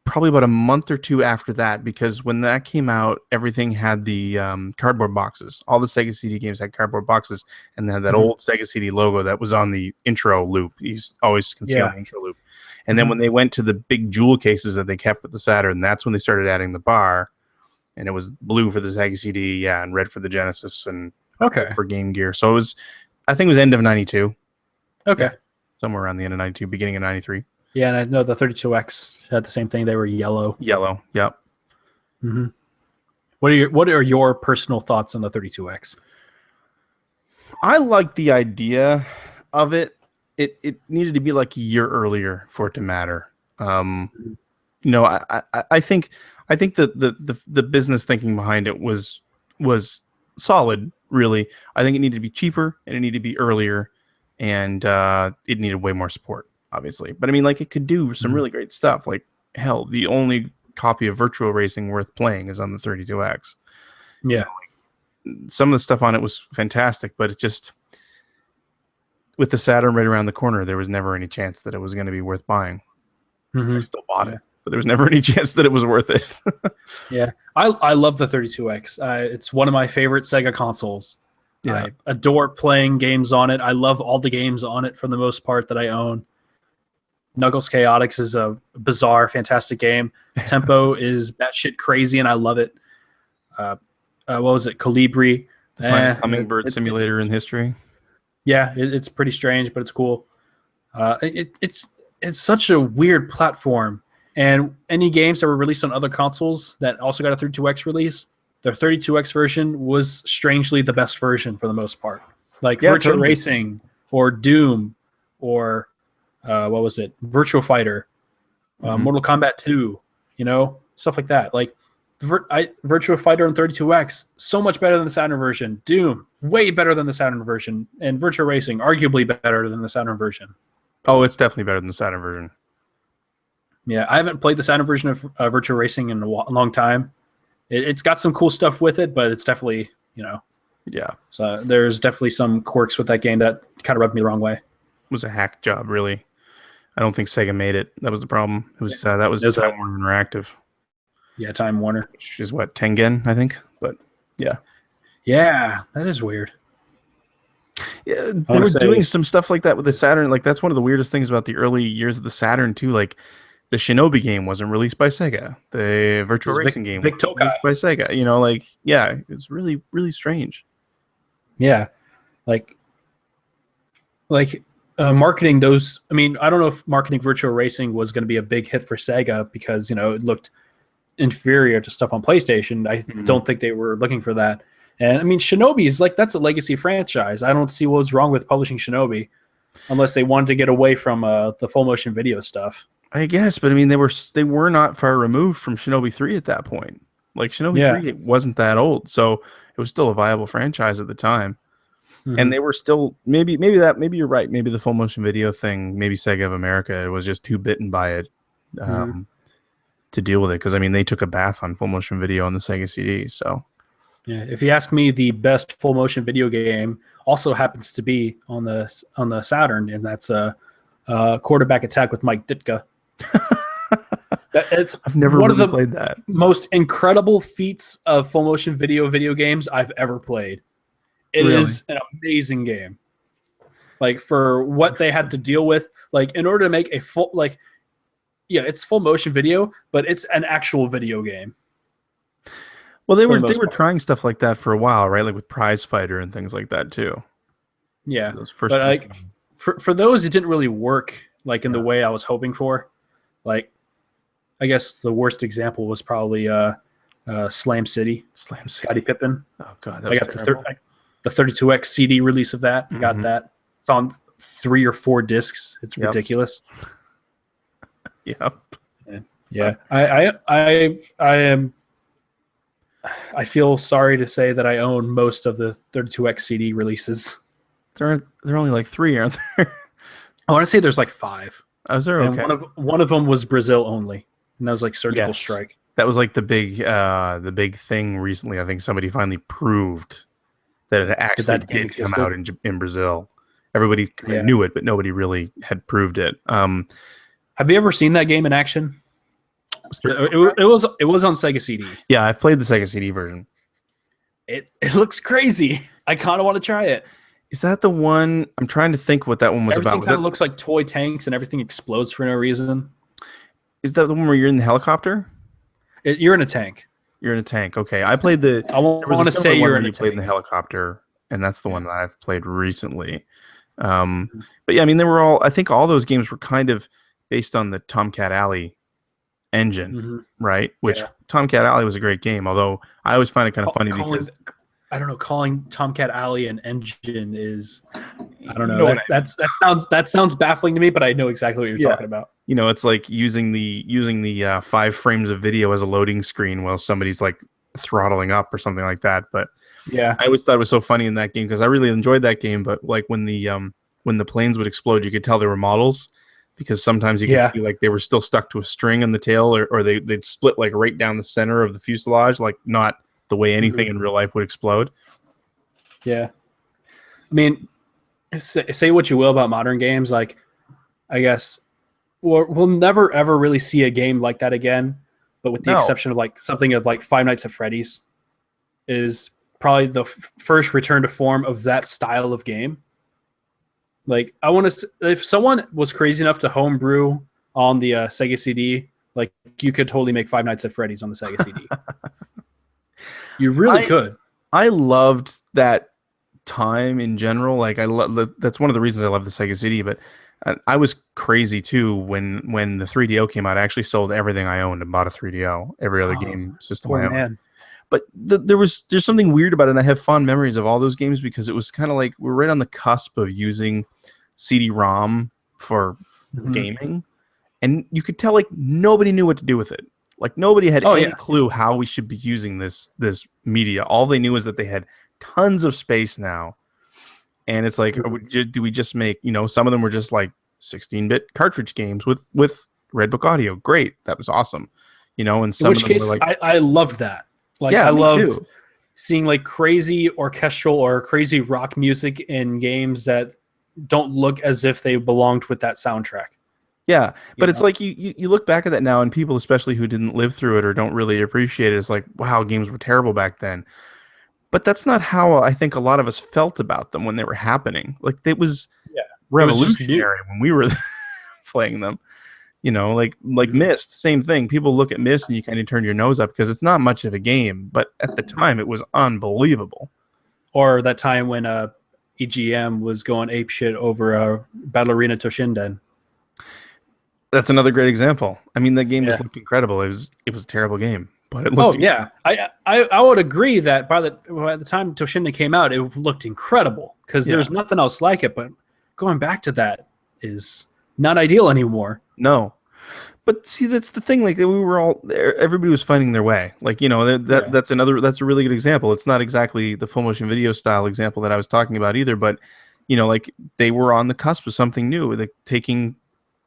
probably about a month or 2 after that, because when that came out, everything had the cardboard boxes. All the Sega CD games had cardboard boxes, and they had that old Sega CD logo that was on the intro loop. You always can see on the intro loop. And then when they went to the big jewel cases that they kept with the Saturn, that's when they started adding the bar. And it was blue for the Sega CD, and red for the Genesis, and for Game Gear. So it was, I think it was end of 92. Okay. Yeah, somewhere around the end of 92, beginning of 93. Yeah, and I know the 32X had the same thing. They were yellow. Yellow, yep. Mm-hmm. What are your personal thoughts on the 32X? I like the idea of it. It needed to be like a year earlier for it to matter. I think the business thinking behind it was solid. Really, I think it needed to be cheaper and it needed to be earlier, and it needed way more support, obviously. But I mean, like, it could do some really great stuff. Like, hell, the only copy of Virtual Racing worth playing is on the 32X. Yeah, some of the stuff on it was fantastic, but it just, with the Saturn right around the corner, there was never any chance that it was going to be worth buying. I still bought it, but there was never any chance that it was worth it. Yeah, I love the 32X. It's one of my favorite Sega consoles. I adore playing games on it. I love all the games on it for the most part that I own. Knuckles Chaotix is a bizarre, fantastic game. Tempo is batshit crazy, and I love it. What was it? Colibri. The finest hummingbird simulator in history. Yeah, it's pretty strange, but it's cool. It's such a weird platform. And any games that were released on other consoles that also got a 32X release, their 32X version was strangely the best version for the most part. Like Virtua Racing or Doom or what was it? Virtua Fighter, Mortal Kombat 2, stuff like that. Like Virtua Fighter on 32X, so much better than the Saturn version. Doom, way better than the Saturn version. And Virtua Racing, arguably better than the Saturn version. Oh, it's definitely better than the Saturn version. Yeah, I haven't played the Saturn version of Virtua Racing in a long time. It's got some cool stuff with it, but it's definitely, Yeah. So there's definitely some quirks with that game that kind of rubbed me the wrong way. It was a hack job, really. I don't think Sega made it. That was the problem. It was Time Warner Interactive. Yeah, Time Warner. Which is what, Tengen, I think? But yeah. Yeah, that is weird. Yeah, they were doing some stuff like that with the Saturn. Like, that's one of the weirdest things about the early years of the Saturn, too. Like, the Shinobi game wasn't released by Sega. The Virtual Racing game wasn't released by Sega. It's really, really strange. Yeah. Like marketing those. I mean, I don't know if marketing Virtual Racing was going to be a big hit for Sega because, it looked inferior to stuff on PlayStation. I don't think they were looking for that. And I mean, Shinobi is that's a legacy franchise. I don't see what's wrong with publishing Shinobi unless they wanted to get away from the full motion video stuff. I guess, but I mean, they were not far removed from Shinobi 3 at that point. Like, Shinobi 3 wasn't that old, so it was still a viable franchise at the time. And they were still maybe you're right. Maybe the full motion video thing, maybe Sega of America was just too bitten by it to deal with it. Because I mean, they took a bath on full motion video on the Sega CD. So yeah, if you ask me, the best full motion video game also happens to be on the Saturn, and that's Quarterback Attack with Mike Ditka. I've never one really of the played that. Most incredible feats of full motion video games I've ever played. It is an amazing game. like for what they had to deal with, like in order to make a full, like, yeah, it's full motion video, but it's an actual video game. Well, they were trying stuff like that for a while, right? Like with Prize Fighter and things like that too. Yeah, those first but like for those, it didn't really work like in the way I was hoping for. Like, I guess the worst example was probably Slam City. Scottie Pippen. Oh god, I got the 32X CD release of that. I got that. It's on 3 or 4 discs. It's ridiculous. Yep. Yeah. I feel sorry to say that I own most of the 32X CD releases. There are only like 3, aren't there? I want to say there's like 5. Oh, is there? Okay. And one of them was Brazil only, and that was like Surgical Strike. That was like the big thing recently. I think somebody finally proved that it actually did come out in Brazil. Everybody knew it, but nobody really had proved it. Have you ever seen that game in action? It was on Sega CD. Yeah, I've played the Sega CD version. It looks crazy. I kind of want to try it. Is that the one? I'm trying to think what that one was about. Everything kind of looks like toy tanks and everything explodes for no reason. Is that the one where you're in the helicopter? You're in a tank. You're in a tank. Okay, I played the. I want to say you're in a tank. Played in the helicopter, and that's the one that I've played recently. But yeah, I mean, they were all. I think all those games were kind of based on the Tomcat Alley engine, right? Which Tomcat Alley was a great game, although I always find it kind of funny because I don't know, calling Tomcat Alley an engine is, I don't know. That sounds baffling to me, but I know exactly what you're talking about. You know, it's like using the 5 frames of video as a loading screen while somebody's like throttling up or something like that. But yeah, I always thought it was so funny in that game because I really enjoyed that game. But like when the planes would explode, you could tell they were models because sometimes you could see like they were still stuck to a string on the tail, or they'd split like right down the center of the fuselage, like not the way anything in real life would explode. Yeah. I mean, say what you will about modern games. Like, I guess we'll never, ever really see a game like that again. But with the exception of like something of like Five Nights at Freddy's is probably the first return to form of that style of game. Like, I want to, if someone was crazy enough to homebrew on the Sega CD, like you could totally make Five Nights at Freddy's on the Sega CD. You really could. I loved that time in general. Like that's one of the reasons I love the Sega CD. But I was crazy too when the 3DO came out. I actually sold everything I owned and bought a 3DO. Every other game system I owned. Man. But there's something weird about it. And I have fond memories of all those games because it was kind of like we're right on the cusp of using CD-ROM for gaming, and you could tell like nobody knew what to do with it. Like nobody had any clue how we should be using this media. All they knew is that they had tons of space now, and it's like, do we just make, some of them were just like 16-bit cartridge games with Redbook audio. Great, that was awesome, and some of them were like, I loved that. Like I loved seeing like crazy orchestral or crazy rock music in games that don't look as if they belonged with that soundtrack. Yeah, but it's like you look back at that now, and people, especially who didn't live through it or don't really appreciate it, it's like, wow, games were terrible back then. But that's not how I think a lot of us felt about them when they were happening. Like it was revolutionary when we were playing them. Like Myst, same thing. People look at Myst and you kind of turn your nose up because it's not much of a game, but at the time it was unbelievable. Or that time when EGM was going apeshit over Battle Arena Toshinden. That's another great example. I mean, that game just looked incredible. It was a terrible game, but it looked. I would agree that by the time Toshinden came out, it looked incredible because there's nothing else like it. But going back to that is not ideal anymore. No, but see, that's the thing. Like we were all there. Everybody was finding their way. Like that's a really good example. It's not exactly the full motion video style example that I was talking about either, but like they were on the cusp of something new, like taking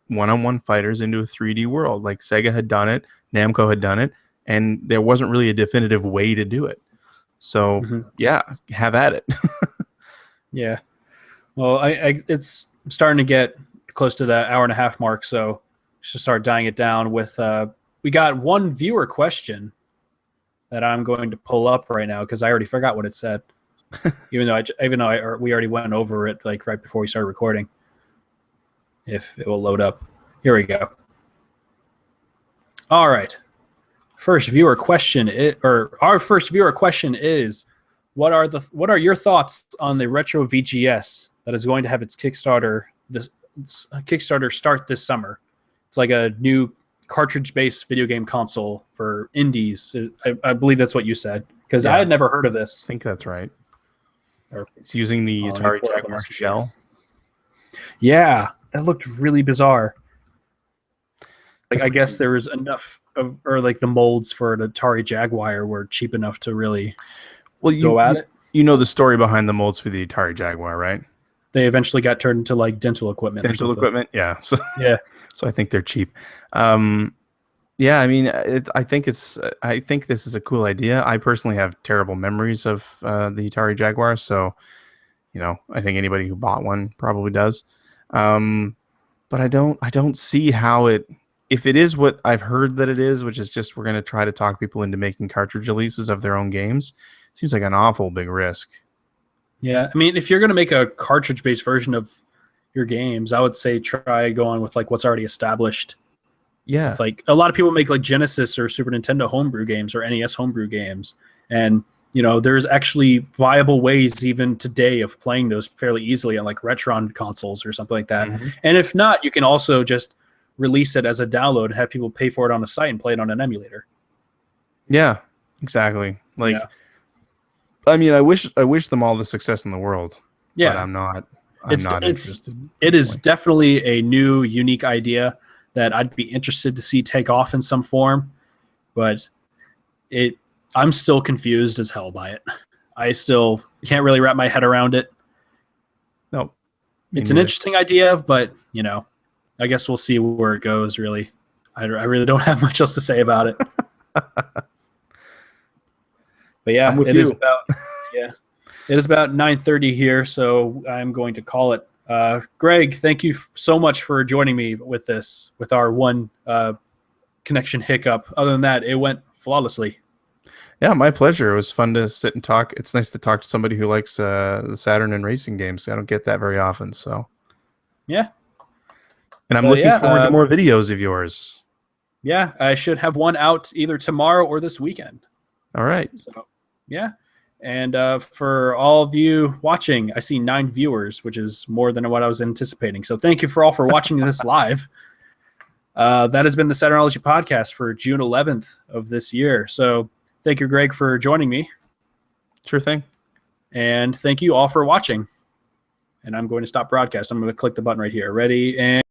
one-on-one fighters into a 3D world. Like Sega had done it, Namco had done it, and there wasn't really a definitive way to do it. So have at it. Yeah. Well, it's starting to get close to that hour-and-a-half mark, so should start dying it down with we got one viewer question that I'm going to pull up right now because I already forgot what it said. even though we already went over it like right before we started recording. If it will load up, here we go. All right. Our first viewer question is, what are your thoughts on the retro VGS that is going to have its Kickstarter start this summer? It's like a new cartridge-based video game console for indies. I believe that's what you said, because I had never heard of this. I think that's right. It's using the Atari Jaguar shell. Yeah, that looked really bizarre. Like, I guess there was enough of, or like the molds for an Atari Jaguar were cheap enough to really go at it. You know the story behind the molds for the Atari Jaguar, right? They eventually got turned into like dental equipment. Yeah. So yeah. So I think they're cheap. Yeah, I mean, I think this is a cool idea. I personally have terrible memories of the Atari Jaguar, so I think anybody who bought one probably does. But I don't see how if it is what I've heard that it is, which is just we're going to try to talk people into making cartridge releases of their own games, seems like an awful big risk. Yeah, I mean, if you're going to make a cartridge-based version of your games, I would say try going with like what's already established. Yeah, with, like a lot of people make like Genesis or Super Nintendo homebrew games or NES homebrew games, and there's actually viable ways even today of playing those fairly easily on like Retron consoles or something like that. Mm-hmm. And if not, you can also just release it as a download and have people pay for it on the site and play it on an emulator. Yeah, exactly. Like, I mean, I wish them all the success in the world. Yeah, but I'm not interested. It is definitely a new, unique idea that I'd be interested to see take off in some form, but I'm still confused as hell by it. I still can't really wrap my head around it. Nope. It's an interesting idea, but I guess we'll see where it goes. Really, I really don't have much else to say about it. But yeah, it is about 9:30 here, so I'm going to call it. Greg, thank you so much for joining me with our one connection hiccup. Other than that, it went flawlessly. Yeah, my pleasure. It was fun to sit and talk. It's nice to talk to somebody who likes the Saturn and racing games. I don't get that very often, so. Yeah. And I'm looking forward to more videos of yours. Yeah, I should have one out either tomorrow or this weekend. All right. So, yeah. And for all of you watching, I see 9 viewers, which is more than what I was anticipating. So thank you for watching this live. That has been the Saturnology Podcast for June 11th of this year. So thank you, Greg, for joining me. Sure thing. And thank you all for watching. And I'm going to stop broadcast. I'm going to click the button right here. Ready? And